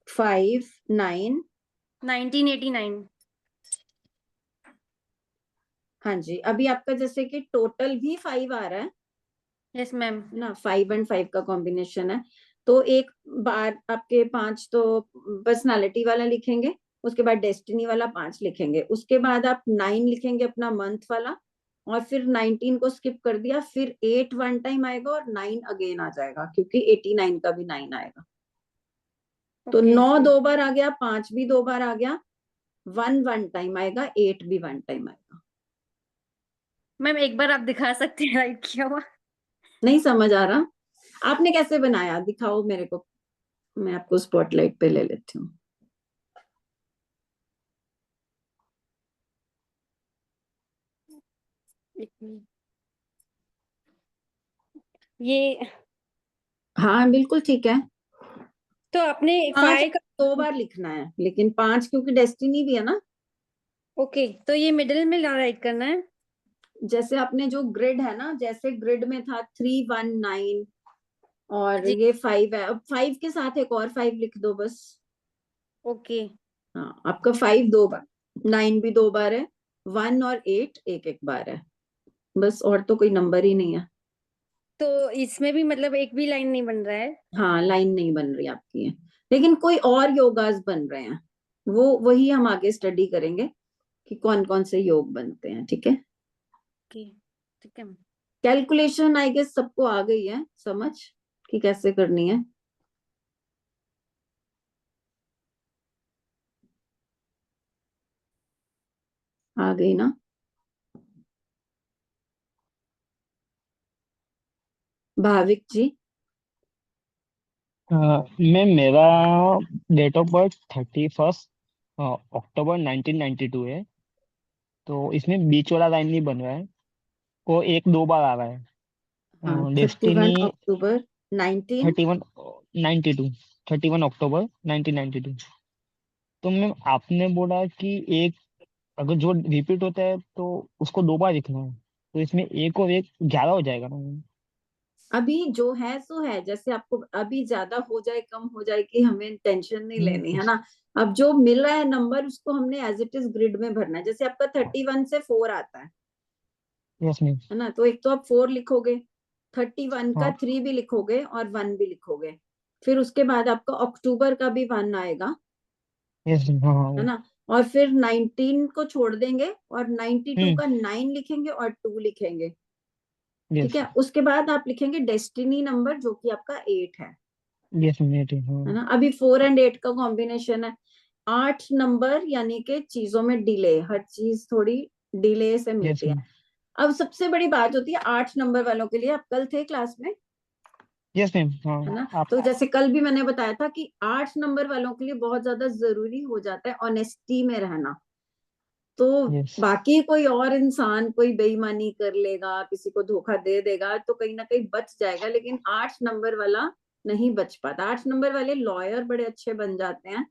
5/9 1989। हाँ जी, अभी आपका जैसे कि टोटल भी 5 आ रहा है। Yes ma'am. ना 5 और 5 का कॉम्बिनेशन है, तो एक बार आपके 5 तो पर्सनालिटी वाला लिखेंगे, उसके बाद डेस्टिनी वाला 5 लिखेंगे, उसके बाद आप 9 लिखेंगे अपना मंथ वाला, और फिर 19 को स्किप कर दिया, फिर 8 1 टाइम आएगा और 9 अगेन आ जाएगा, क्योंकि 89 का भी 9 आएगा। तो 9 2 बार आ गया, 5 भी 2 बार आ गया, 1 1 टाइम आएगा, 8 भी 1 टाइम आएगा। मैम एक बार आप दिखा सकते हैं राइट किया हुआ? नहीं समझ आ रहा, आपने कैसे बनाया, दिखाओ मेरे को, मैं आपको स्पॉटलाइट पे ले लेती हूँ। ये हाँ बिल्कुल ठीक है। तो आपने 5 5 का 2 बार लिखना है, लेकिन 5 क्योंकि डेस्टिनी भी है ना। ओके, तो ये मिडिल में राइट करना है? जैसे आपने जो ग्रिड है ना, जैसे ग्रिड में था 319 और जी। ये 5 है, अब 5 के साथ एक और 5 लिख दो बस। ओके। हाँ, आपका 5 2 बार, 9 भी 2 बार है, 1 और 8 एक एक बार है बस, और तो कोई नंबर ही नहीं है। तो इसमें भी मतलब एक भी लाइन नहीं बन रहा है? हाँ, लाइन नहीं बन रही आपकी है, लेकिन कोई और योगास बन रहे हैं, वो वही हम आगे स्टडी करेंगे कि कौन कौन से योग बनते हैं। ठीक है, ओके, ठीक है। कैलकुलेशन आई गेस सबको आ गई है समझ कि कैसे करनी है। आ गई ना? भाविक जी। मैम मेरा डेट ऑफ बर्थ 31 अक्टूबर 1992 है। तो इसमें बीच वाला लाइन नहीं बन रहा है, वो एक दो बार आ रहा है। हाँ, 31 डेस्टिनी अक्टूबर 19। 31 अक्टूबर 1992। तो मैम आपने बोला कि एक अगर जो रिपीट होता है तो उसको दो बार लिखना है, तो इसमें एक और एक 11 हो जाएगा ना मैम? अभी जो है सो है, जैसे आपको अभी ज्यादा हो जाए कम हो जाए कि हमें टेंशन नहीं लेनी है ना। अब जो मिल रहा है नंबर उसको हमने एज इट इज ग्रिड में भरना है। जैसे आपका 31 से 4 आता है यस मैम। है ना, तो एक तो आप 4 लिखोगे, 31 का हाँ 3 भी लिखोगे और 1 भी लिखोगे, फिर उसके बाद आपका अक्टूबर का भी 1 आएगा यस मैम, हाँ हाँ है वो। ना, और फिर 19 को छोड़ देंगे और 92 हम्म। का 9 लिखेंगे और 2 लिखेंगे। ठीक यस है, उसके बाद आप लिखेंगे डेस्टिनी नंबर जो कि आपका 8 यस मैम, हाँ। है ना। अभी 4 और 8 का कॉम्बिनेशन है, 8 नंबर, यानी कि चीजों में डिले, हर चीज थोड़ी डिले से यस मिलती है। मैम। अब सबसे बड़ी बात होती है 8 नंबर वालों के लिए, आप कल थे क्लास में यस मैम, हाँ है ना, आप। तो जैसे कल भी मैंने बताया था कि 8 नंबर वालों के लिए बहुत ज्यादा जरूरी हो जाता है ऑनेस्टी में रहना। तो यस बाकी कोई और इंसान कोई बेईमानी कर लेगा, किसी को धोखा दे देगा तो कहीं ना कहीं बच जाएगा, लेकिन 8 नंबर वाला नहीं बच पाता। 8 नंबर वाले लॉयर बड़े अच्छे बन जाते हैं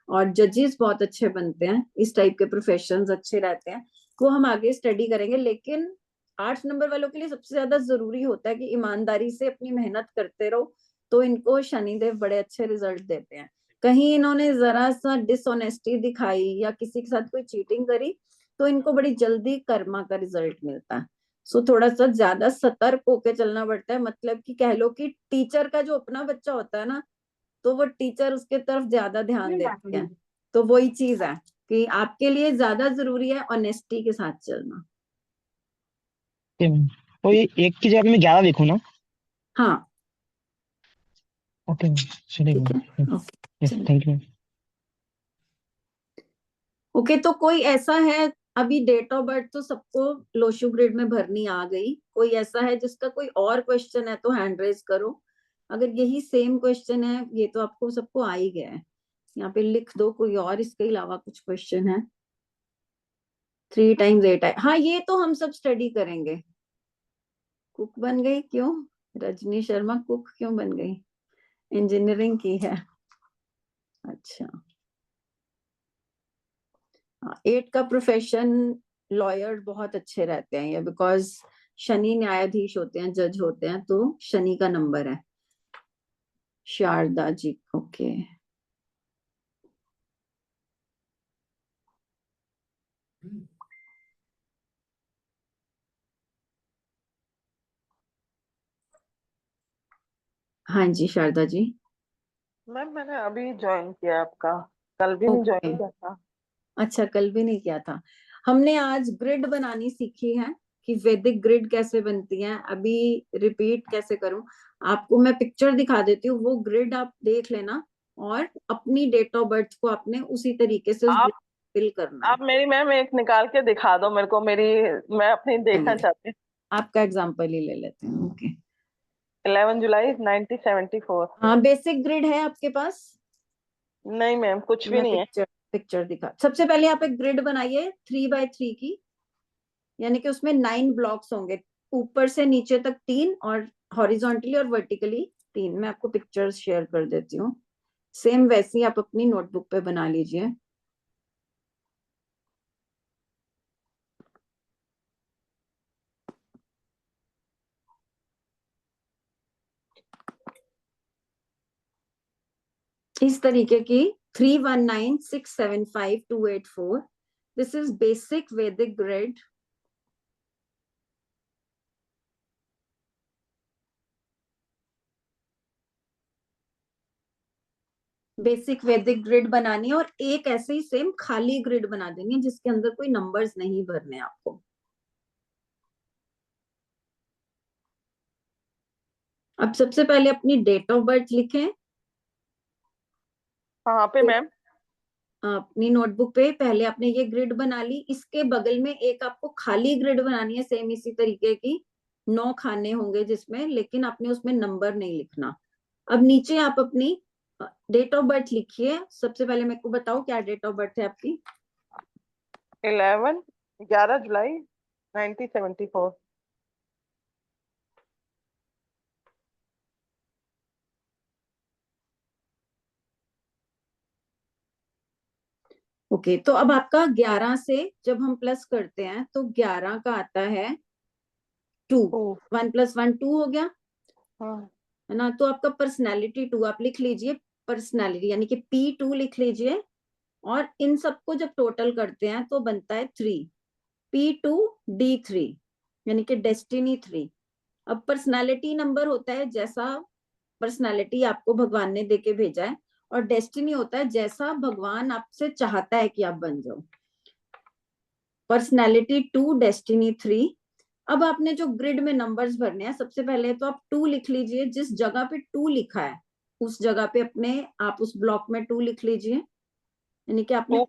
और जजेस बहुत अच्छे बनते हैं, इस टाइप के प्रोफेशंस अच्छे रहते हैं, वो हम आगे स्टडी करेंगे। लेकिन 8 नंबर वालों के लिए सबसे ज्यादा जरूरी होता है कि ईमानदारी से अपनी मेहनत करते रहो, तो इनको शनिदेव बड़े अच्छे रिजल्ट देते हैं। कहीं इन्होंने जरा सा डिसऑनेस्टी दिखाई या किसी के साथ कोई चीटिंग करी तो इनको बड़ी जल्दी कर्मा का रिजल्ट मिलता है। सो थोड़ा सा ज्यादा सतर्क होके चलना पड़ता है, मतलब कि कह लो कि टीचर का जो अपना बच्चा होता है ना, तो वो टीचर उसके तरफ ज्यादा ध्यान देती है। तो वही चीज है कि आपके लिए ज्यादा जरूरी है ऑनेस्टी के साथ चलना। Okay ma'am. तो ये एक की जगह मैं 11 लिखूँ ना? हाँ ओके मैम, चलिए ठीक है, मैम। ओके यस, चलिए। Thank you. ओके, तो कोई ऐसा है, अभी डेट ऑफ बर्थ तो सबको लोशु ग्रिड में भरनी आ गई, कोई ऐसा है जिसका कोई और क्वेश्चन है तो हैंड रेज करो। अगर यही सेम क्वेश्चन है, ये तो आपको सबको आ ही गया है, यहाँ पे लिख दो कोई और इसके अलावा कुछ क्वेश्चन है। 3 टाइम्स 8 है, हाँ ये तो हम सब स्टडी करेंगे। कुक बन गई क्यों? रजनी शर्मा कुक क्यों बन गई? इंजीनियरिंग की है, अच्छा। 8 का प्रोफेशन, लॉयर बहुत अच्छे रहते हैं ये, बिकॉज शनि न्यायाधीश होते हैं, जज होते हैं, तो शनि का नंबर है। शारदा जी, ओके। हाँ जी शारदा जी। मैम मैंने अभी ज्वाइन किया आपका, कल भी नहीं ज्वाइन ओके, किया था। अच्छा कल भी नहीं किया था। हमने आज ग्रिड बनानी सीखी है कि वैदिक ग्रिड कैसे बनती है। अभी रिपीट कैसे करूं, आपको मैं पिक्चर दिखा देती हूँ, वो ग्रिड आप देख लेना और अपनी डेट ऑफ बर्थ को आपने उसी तरीके से उस आप ग्रिड फिल करना है। आप मेरी मैम एक निकाल के दिखा दो मेरे को, मेरी मैं अपनी देखना चलिए, चाहती आपका एग्जाम्पल ही ले लेते हैं। ओके, हूँ। 11 जुलाई 1974। हाँ बेसिक ग्रिड है आपके पास? नहीं मैम, कुछ भी मैं नहीं है। पिक्चर दिखा, सबसे पहले आप एक ग्रिड बनाइए 3x3 की, यानी कि उसमें 9 ब्लॉक्स होंगे, ऊपर से नीचे तक 3 और हॉरिजॉन्टली और वर्टिकली 3। मैं आपको पिक्चर्स शेयर कर देती हूँ, सेम वैसे ही आप अपनी नोटबुक पे बना लीजिए। इस तरीके की 319675284. This is basic Vedic grid. Basic वैदिक ग्रिड बनानी है और एक ऐसे ही सेम खाली ग्रिड बना देनी है जिसके अंदर कोई नंबर्स नहीं भरने आपको। अब सबसे पहले अपनी डेट ऑफ बर्थ लिखें। कहाँ पे मैम? अपनी नोटबुक पे पहले आपने ये ग्रिड बना ली, इसके बगल में एक आपको खाली ग्रिड बनानी है सेम इसी तरीके की। 9 खाने होंगे जिसमें, लेकिन आपने उसमें नंबर नहीं लिखना। अब नीचे आप अपनी डेट ऑफ बर्थ लिखिए। सबसे पहले मेरे को बताओ क्या डेट ऑफ बर्थ है आपकी? 11 जुलाई 1974। ओके, तो अब आपका 11 से जब हम प्लस करते हैं तो 11 का आता है 2। 1 + 1 2 हो गया, है ना? तो आपका पर्सनैलिटी 2 आप लिख लीजिए। पर्सनैलिटी यानी कि P2 लिख लीजिए, और इन सबको जब टोटल करते हैं तो बनता है 3, P2D3 यानी कि डेस्टिनी 3। अब पर्सनालिटी नंबर होता है जैसा पर्सनालिटी आपको भगवान ने देके भेजा है, और डेस्टिनी होता है जैसा भगवान आपसे चाहता है कि आप बन जाओ। Personality 2, destiny 3। अब आपने जो ग्रिड में नंबर्स भरने हैं, सबसे पहले तो आप 2 लिख लीजिए। जिस जगह पे 2 लिखा है उस जगह पे अपने आप उस ब्लॉक में 2 लिख लीजिए। यानी कि आपने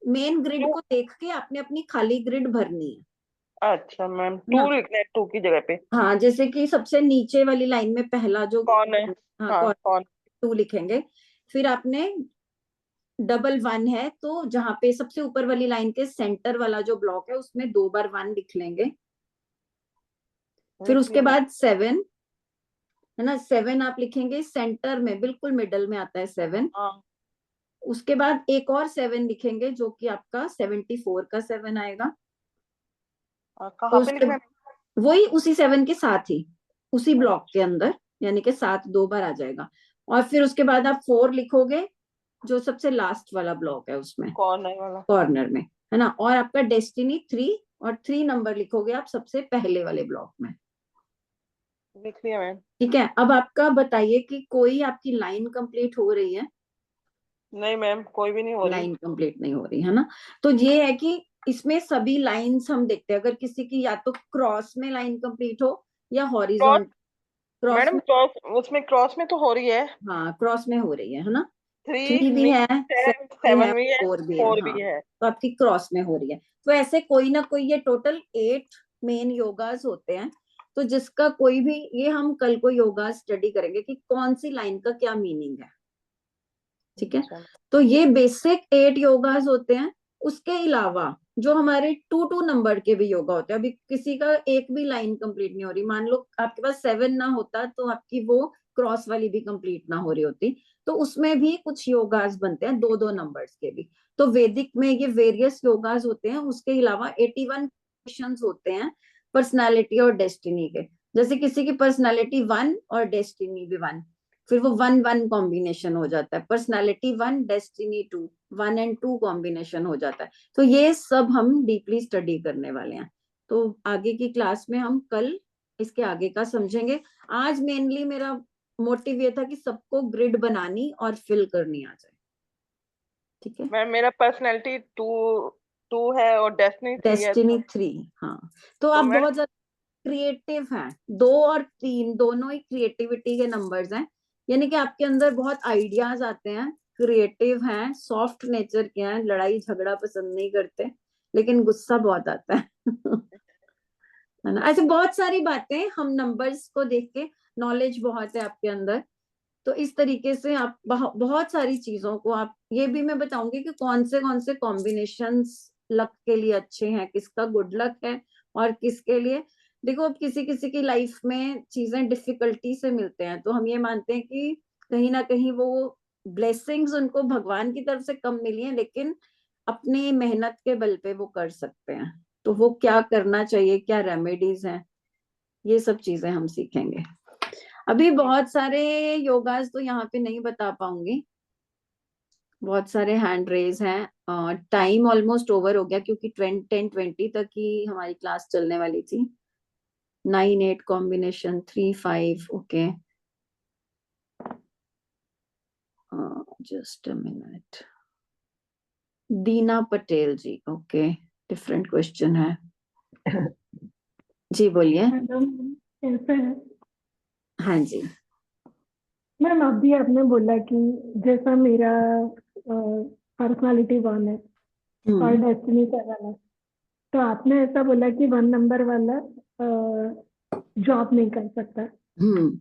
मेन ग्रिड को देख के आपने अपनी खाली ग्रिड भरनी है। अच्छा मैम, 2 लिखना है 2 की जगह पे? हाँ, जैसे कि सबसे नीचे वाली लाइन में पहला जो कौन है? हाँ, कौन 2 लिखेंगे। फिर आपने 1 है तो जहां पे सबसे ऊपर वाली लाइन के सेंटर वाला जो ब्लॉक है उसमें 2 बार 1 लिख लेंगे। फिर उसके बाद 7 है ना, 7 आप लिखेंगे सेंटर में, बिल्कुल मिडल में आता है 7। उसके बाद एक और 7 लिखेंगे जो कि आपका 74 का 7 आएगा। कहाँ पे लिखना है? वही उसी 7 के साथ ही उसी ब्लॉक के अंदर, यानी कि 7 2 बार आ जाएगा। और फिर उसके बाद आप 4 लिखोगे जो सबसे लास्ट वाला ब्लॉक है उसमें, कॉर्नर में, है ना। और आपका डेस्टिनी 3, और 3 नंबर लिखोगे आप सबसे पहले वाले ब्लॉक में। लिख लिया मैम। ठीक है, अब आपका बताइए कि कोई आपकी लाइन कंप्लीट हो रही है? नहीं मैम, कोई भी नहीं हो रही। लाइन कंप्लीट नहीं हो रही है ना। तो ये है कि इसमें सभी लाइंस हम देखते हैं, अगर किसी की या तो क्रॉस में लाइन कंप्लीट हो या हॉरिजॉन्टल। मैडम क्रॉस, उसमें क्रॉस में तो हो रही है। हाँ, क्रॉस में हो रही है ना। 3 भी है, 7 भी है, 4 भी 4 है, भी है। तो आपकी क्रॉस में हो रही है। तो ऐसे कोई ना कोई, ये टोटल 8 मेन योगास होते हैं। तो जिसका कोई भी, ये हम कल को योगा स्टडी करेंगे कि कौन सी लाइन का क्या मीनिंग है। ठीक है, तो ये बेसिक 8 योगास होते हैं। उसके अलावा जो हमारे 2 नंबर के भी योगा होते हैं। अभी किसी का एक भी लाइन कंप्लीट नहीं हो रही, मान लो आपके पास 7 ना होता तो आपकी वो क्रॉस वाली भी कंप्लीट ना हो रही होती, तो उसमें भी कुछ योगास बनते हैं 2 नंबर्स के भी। तो वैदिक में ये वेरियस योगास होते हैं। उसके अलावा 81 क्वेश्चंस होते हैं पर्सनालिटी और डेस्टिनी के। जैसे किसी की पर्सनालिटी 1 और डेस्टिनी भी 1, फिर वो 1-1 कॉम्बिनेशन हो जाता है। पर्सनालिटी 1 डेस्टिनी 2, 1 and 2 कॉम्बिनेशन हो जाता है। तो ये सब हम डीपली स्टडी करने वाले हैं। तो आगे की क्लास में हम कल इसके आगे का समझेंगे। आज मेनली मेरा मोटिव ये था कि सबको ग्रिड बनानी और फिल करनी आ जाए। ठीक है मैम, मेरा पर्सनालिटी 2 है और डेस्टिनी 3। हाँ, तो आप बहुत ज्यादा क्रिएटिव हैं। 2 और 3 दोनों ही क्रिएटिविटी के नंबर्स हैं, यानी कि आपके अंदर बहुत आइडियाज आते हैं, क्रिएटिव हैं, सॉफ्ट नेचर के हैं, लड़ाई झगड़ा पसंद नहीं करते, लेकिन गुस्सा बहुत आता है है ना। ऐसे बहुत सारी बातें, हम नंबर्स को देख के, नॉलेज बहुत है आपके अंदर। तो इस तरीके से आप बहुत सारी चीजों को, आप ये भी मैं बताऊंगी कि कौन से कॉम्बिनेशंस लक के लिए अच्छे हैं, किसका गुड लक है और किसके लिए। देखो, अब किसी किसी की लाइफ में चीजें डिफिकल्टी से मिलते हैं, तो हम ये मानते हैं कि कहीं ना कहीं वो ब्लेसिंग्स उनको भगवान की तरफ से कम मिली है, लेकिन अपनी मेहनत के बल पे वो कर सकते हैं। तो वो क्या करना चाहिए, क्या रेमेडीज हैं, ये सब चीजें हम सीखेंगे। अभी बहुत सारे योगास तो यहाँ पे नहीं बता पाऊंगी, बहुत सारे हैंड रेज हैं। टाइम ऑलमोस्ट ओवर हो गया क्योंकि 10:20 तक ही हमारी क्लास चलने वाली थी। 9-8 combination 3-5, okay, just a minute. Dina Patel ji, okay, different question है। जी बोलिए। मैडम कैसे हैं? हाँ जी। मैम अभी आपने बोला कि जैसा मेरा पर्सनालिटी 1 है और डेस्टिनी 7 है, तो आपने ऐसा बोला कि 1 नंबर वाला जॉब नहीं कर सकता,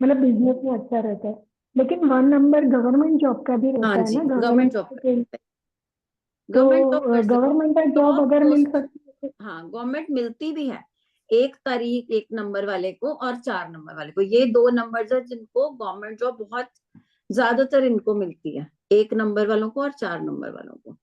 मतलब बिजनेस में अच्छा रहता है, लेकिन 1 नंबर गवर्नमेंट जॉब का भी रहता हाँ है जी, ना, गवर्नमेंट जॉब के लिए। तो गवर्नमेंट का जॉब अगर मिल सकती है, हाँ गवर्नमेंट मिलती भी है। 1 नंबर वाले को और 4 नंबर वाले को, ये 2 नंबर है जिनको गवर्नमेंट जॉब बहुत ज्यादातर इनको मिलती है, 1 नंबर वालों को और 4 नंबर वालों को।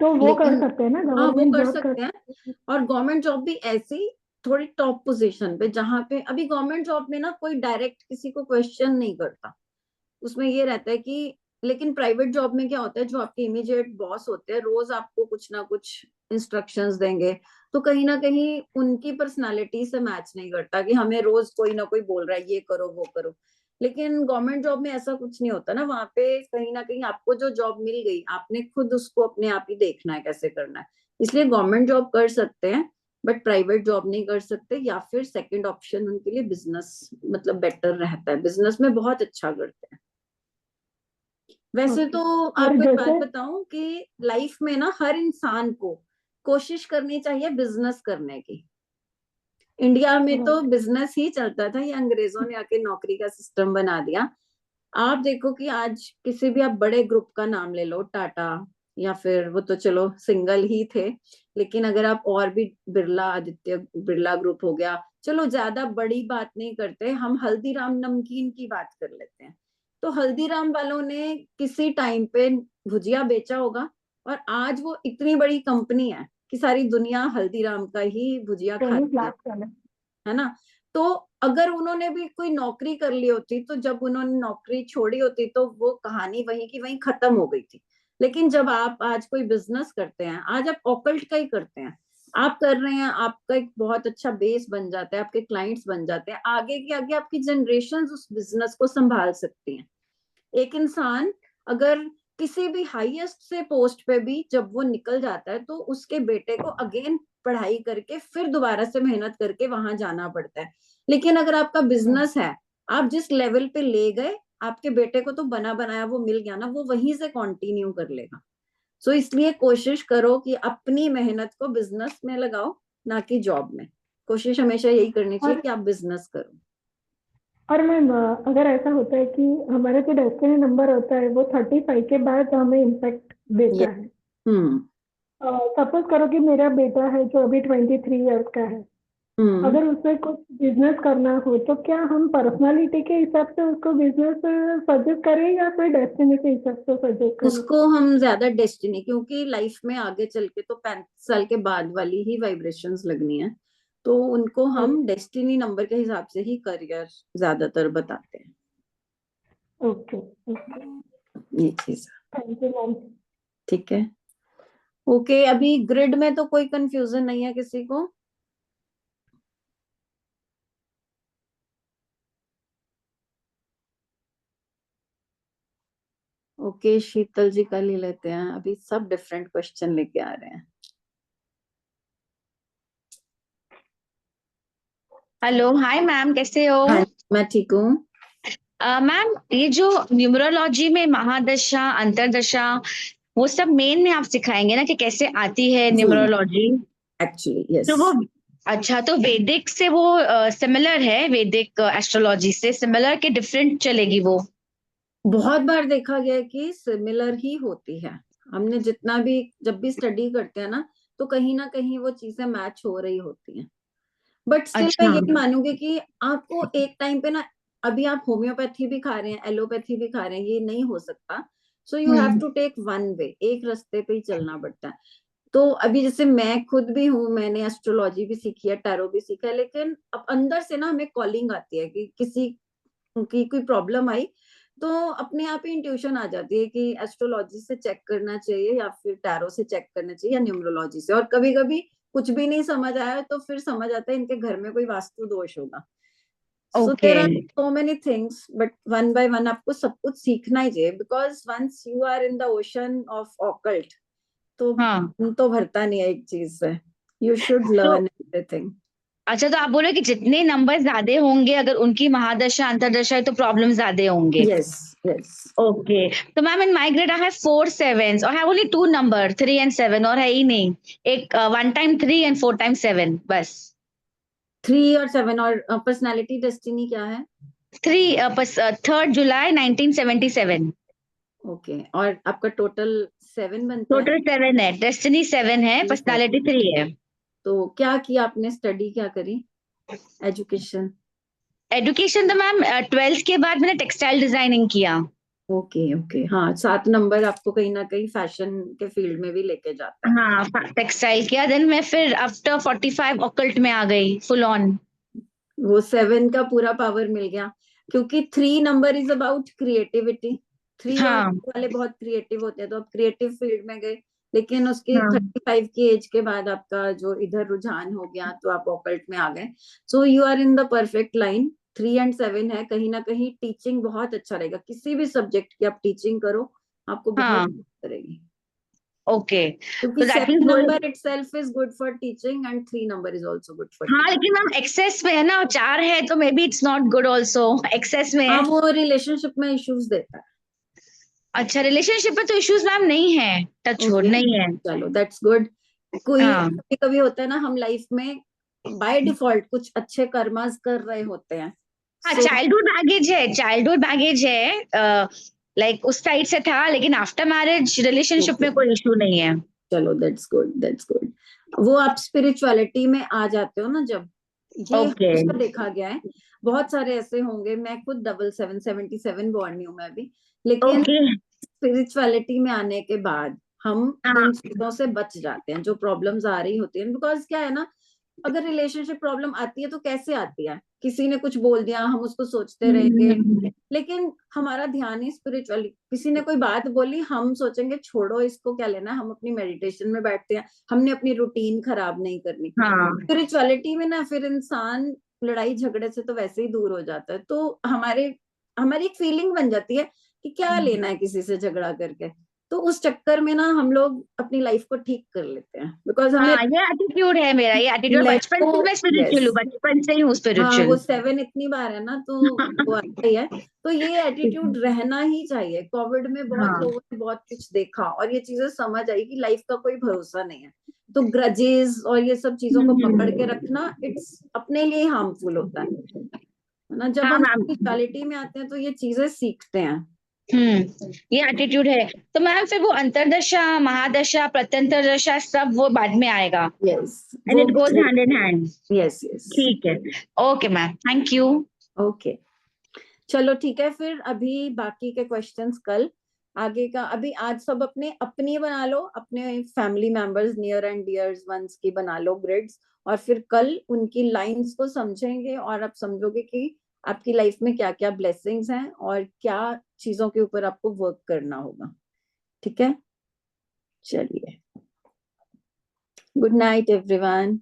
तो वो कर सकते हैं ना हाँ वो गवर्नमेंट कर जॉब सकते हैं। और गवर्नमेंट जॉब भी ऐसी थोड़ी टॉप पोजीशन पे, जहाँ पे अभी गवर्नमेंट जॉब में ना कोई डायरेक्ट किसी को क्वेश्चन नहीं करता, उसमें ये रहता है कि, लेकिन प्राइवेट जॉब में क्या होता है, जो आपके इमीडिएट बॉस होते हैं रोज आपको कुछ ना कुछ इंस्ट्रक्शंस देंगे, तो कहीं ना कहीं उनकी पर्सनालिटी से मैच नहीं करता कि हमें रोज कोई ना कोई बोल रहा है ये करो वो करो। लेकिन गवर्नमेंट जॉब में ऐसा कुछ नहीं होता ना, वहां पे कहीं ना कहीं आपको जो जॉब मिल गई आपने खुद उसको अपने आप ही देखना है कैसे करना है। इसलिए गवर्नमेंट जॉब कर सकते हैं बट प्राइवेट जॉब नहीं कर सकते, या फिर सेकंड ऑप्शन उनके लिए बिजनेस मतलब बेटर रहता है, बिजनेस में बहुत अच्छा करते हैं। वैसे तो आपको एक बात बताऊं कि लाइफ में ना हर इंसान को कोशिश करनी चाहिए बिजनेस करने की। इंडिया में तो बिजनेस ही चलता था, ये अंग्रेजों ने आके नौकरी का सिस्टम बना दिया। आप देखो कि आज किसी भी आप बड़े ग्रुप का नाम ले लो, टाटा, या फिर वो तो चलो सिंगल ही थे, लेकिन अगर आप और भी बिरला, आदित्य बिरला ग्रुप हो गया, चलो ज्यादा बड़ी बात नहीं करते, हम हल्दीराम नमकीन की बात कर लेते हैं। तो हल्दीराम वालों ने किसी टाइम पे भुजिया बेचा होगा और आज वो इतनी बड़ी कंपनी है कि सारी दुनिया हल्दीराम का ही भुजिया खाती है ना। तो अगर उन्होंने भी कोई नौकरी कर ली होती, तो जब उन्होंने नौकरी छोड़ी होती तो वो कहानी वहीं की वहीं खत्म हो गई थी। लेकिन जब आप आज कोई बिजनेस करते हैं, आज आप ऑकल्ट का ही करते हैं, आप कर रहे हैं, आपका एक बहुत अच्छा बेस बन जाता है, आपके क्लाइंट्स बन जाते हैं, आगे की आगे आपकी जनरेशन उस बिजनेस को संभाल सकती हैं। एक इंसान अगर किसी भी हाईएस्ट से पोस्ट पे भी जब वो निकल जाता है तो उसके बेटे को अगेन पढ़ाई करके फिर दोबारा से मेहनत करके वहां जाना पड़ता है। लेकिन अगर आपका बिजनेस है, आप जिस लेवल पे ले गए, आपके बेटे को तो बना बनाया वो मिल गया ना, वो वहीं से कंटिन्यू कर लेगा। सो इसलिए कोशिश करो कि अपनी मेहनत को बिजनेस में लगाओ, ना कि जॉब में। कोशिश हमेशा यही करनी चाहिए कि आप बिजनेस करो। और मैम अगर ऐसा होता है कि हमारा जो डेस्टिनी नंबर होता है वो 35 के बाद हमें इम्पैक्ट देता है, सपोज करो कि मेरा बेटा है जो अभी 23 ईयर्स का है, अगर उसे कुछ बिजनेस करना हो तो क्या हम पर्सनालिटी के हिसाब से उसको बिजनेस सजेस्ट करें या फिर डेस्टिनी के हिसाब से सजेस्ट करें? उसको हम ज्यादा डेस्टिनी, क्योंकि लाइफ में आगे चल के तो 35 साल के बाद वाली ही वाइब्रेशंस लगनी है, तो उनको हम डेस्टिनी नंबर के हिसाब से ही करियर ज्यादातर बताते हैं। ओके ये चीज थैंक यू मैम। ठीक है, ओके। अभी ग्रिड में तो कोई कंफ्यूजन नहीं है किसी को? ओके, शीतल जी का ले लेते हैं, अभी सब डिफरेंट क्वेश्चन लेके आ रहे हैं। हेलो, हाय मैम, कैसे हो? हाँ, मैं ठीक हूँ। मैम ये जो न्यूमरोलॉजी में महादशा, अंतरदशा, वो सब मेन में आप सिखाएंगे ना कि कैसे आती है न्यूमरोलॉजी? Actually yes. तो वो अच्छा, तो वैदिक से वो सिमिलर है, वैदिक एस्ट्रोलॉजी से सिमिलर के डिफरेंट चलेगी वो? बहुत बार देखा गया है कि सिमिलर ही होती है। हमने जितना भी जब भी स्टडी करते हैं ना, तो कहीं ना कहीं वो चीजें मैच हो रही होती हैं। बट स्टिल मैं ये मानूंगी कि आपको एक टाइम पे ना, अभी आप होम्योपैथी भी खा रहे हैं, एलोपैथी भी खा रहे हैं, ये नहीं हो सकता। So you have to take one way, एक रास्ते पे ही चलना पड़ता है। तो अभी जैसे मैं खुद भी हूँ, मैंने एस्ट्रोलॉजी भी सीखी है, टैरो भी सीखा है, लेकिन अब अंदर से ना हमें कॉलिंग आती है कि किसी की कोई प्रॉब्लम आई तो अपने आप ही इंट्यूशन आ जाती है कि एस्ट्रोलॉजी से चेक करना चाहिए या फिर टैरो से चेक करना चाहिए या न्यूमरोलॉजी से। और कभी कभी कुछ भी नहीं समझ आया तो फिर समझ आता है इनके घर में कोई वास्तु दोष होगा। So there are so many things, but one by one आपको सब कुछ सीखना ही चाहिए, because once you are in the ocean of occult, तो भरता नहीं है एक चीज से। You should learn everything. अच्छा, तो आप बोले कि जितने नंबर ज्यादा होंगे अगर उनकी महादशा अंतरदशा है तो प्रॉब्लम ज्यादा होंगे। Yes, yes. ओके, तो ma'am in my grid I have 4 sevens और हैव ओनली 2 नंबर 3 and 7 और है ही नहीं एक 1 time 3 and 4 time 7 बस। 3 और 7 और पर्सनालिटी डेस्टिनी क्या है? 3 July 1977। ओके, और आपका टोटल 7 बनता है? टोटल 7 है, डेस्टिनी 7 है, पर्सनालिटी 3 है। तो क्या किया आपने, स्टडी क्या करी? एजुकेशन तो मैम 12th के बाद मैंने टेक्सटाइल डिजाइनिंग किया। ओके ओके, हाँ 7 नंबर आपको कहीं ना कहीं फैशन के फील्ड में भी लेके जाता है। हाँ, टेक्सटाइल किया, देन मैं फिर आफ्टर 45 ऑकल्ट में आ गई फुल ऑन। वो 7 का पूरा पावर मिल गया, क्योंकि 3 नंबर इज अबाउट क्रिएटिविटी। 3 वाले बहुत क्रिएटिव होते हैं, तो आप क्रिएटिव फील्ड में गए, लेकिन उसके 35 की एज के बाद आपका जो इधर रुझान हो गया तो आप ऑकल्ट में आ गए। So you are in the perfect line. 3 and 7 है, कहीं ना कहीं टीचिंग बहुत अच्छा रहेगा। किसी भी सब्जेक्ट की आप टीचिंग करो आपको बहुत मदद करेगी। ओके, क्योंकि 7 number itself is good for teaching and 3 number is also good for हाँ, लेकिन मैम एक्सेस में है ना, 4 है तो maybe it's not good also, excess में है। वो रिलेशनशिप में इश्यूज देता है। अच्छा, रिलेशनशिप में तो इश्यूज मैम नहीं है, टच वुड नहीं है। चलो दैट्स गुड। कोई कभी होता है ना, हम लाइफ में बाय डिफॉल्ट कुछ अच्छे कर्मास कर रहे होते हैं। चाइल्डहुड बैगेज है, लाइक उस साइड से था, लेकिन आफ्टर मैरिज रिलेशनशिप में कोई इशू नहीं है। चलो दैट्स गुड। वो आप स्पिरिचुअलिटी में आ जाते हो ना जब, ये देखा गया है। बहुत सारे ऐसे होंगे, मैं खुद 77 बॉर्न हूँ मैं भी, लेकिन स्पिरिचुअलिटी में आने के बाद हम उन चीजों से बच जाते हैं जो प्रॉब्लम्स आ रही होती हैं। बिकॉज क्या है ना, अगर रिलेशनशिप प्रॉब्लम आती है तो कैसे आती है, किसी ने कुछ बोल दिया हम उसको सोचते रहेंगे, लेकिन हमारा ध्यान ही स्पिरिचुअली, किसी ने कोई बात बोली हम सोचेंगे छोड़ो इसको क्या लेना, हम अपनी मेडिटेशन में बैठते हैं, हमने अपनी रूटीन खराब नहीं करनी। स्पिरिचुअलिटी में ना फिर इंसान लड़ाई झगड़े से तो वैसे ही दूर हो जाता है। तो हमारी एक फीलिंग बन जाती है कि क्या लेना है किसी से झगड़ा करके, तो उस चक्कर में ना हम लोग अपनी लाइफ को ठीक कर लेते हैं। बिकॉज हमें ये एटीट्यूड है मेरा, ये एटीट्यूड बचपन से मैं स्पिरिचुअल हूँ, बचपन से ही हूँ स्पिरिचुअल। वो 7 इतनी बार है ना, तो वो आता ही है। तो ये एटीट्यूड रहना ही चाहिए। कोविड में बहुत लोगों ने बहुत कुछ देखा और ये चीजें समझ आई कि लाइफ का कोई भरोसा नहीं है। तो ग्रजेस और ये सब चीजों को पकड़ के रखना इट्स अपने लिए हार्मफुल होता है ना। जब हम स्पिरिचुअलिटी में आते हैं तो ये चीजें सीखते हैं। ये एटीट्यूड है। तो मैम फिर वो अंतरदशा, महादशा, प्रत्यंतरदशा सब वो बाद में आएगा। And it goes hand in hand. Yes. ठीक है, okay ma'am, thank you. Okay, चलो ठीक है, फिर अभी बाकी के क्वेश्चंस कल आगे का। अभी आज सब अपनी बना लो, अपने family members near and dears ones की बना लो ग्रिड्स, और फिर कल उनकी लाइंस को समझेंगे और आप समझोगे कि आपकी लाइफ में क्या क्या ब्लेसिंग्स हैं और क्या चीजों के ऊपर आपको वर्क करना होगा। ठीक है, चलिए, गुड नाइट एवरीवन।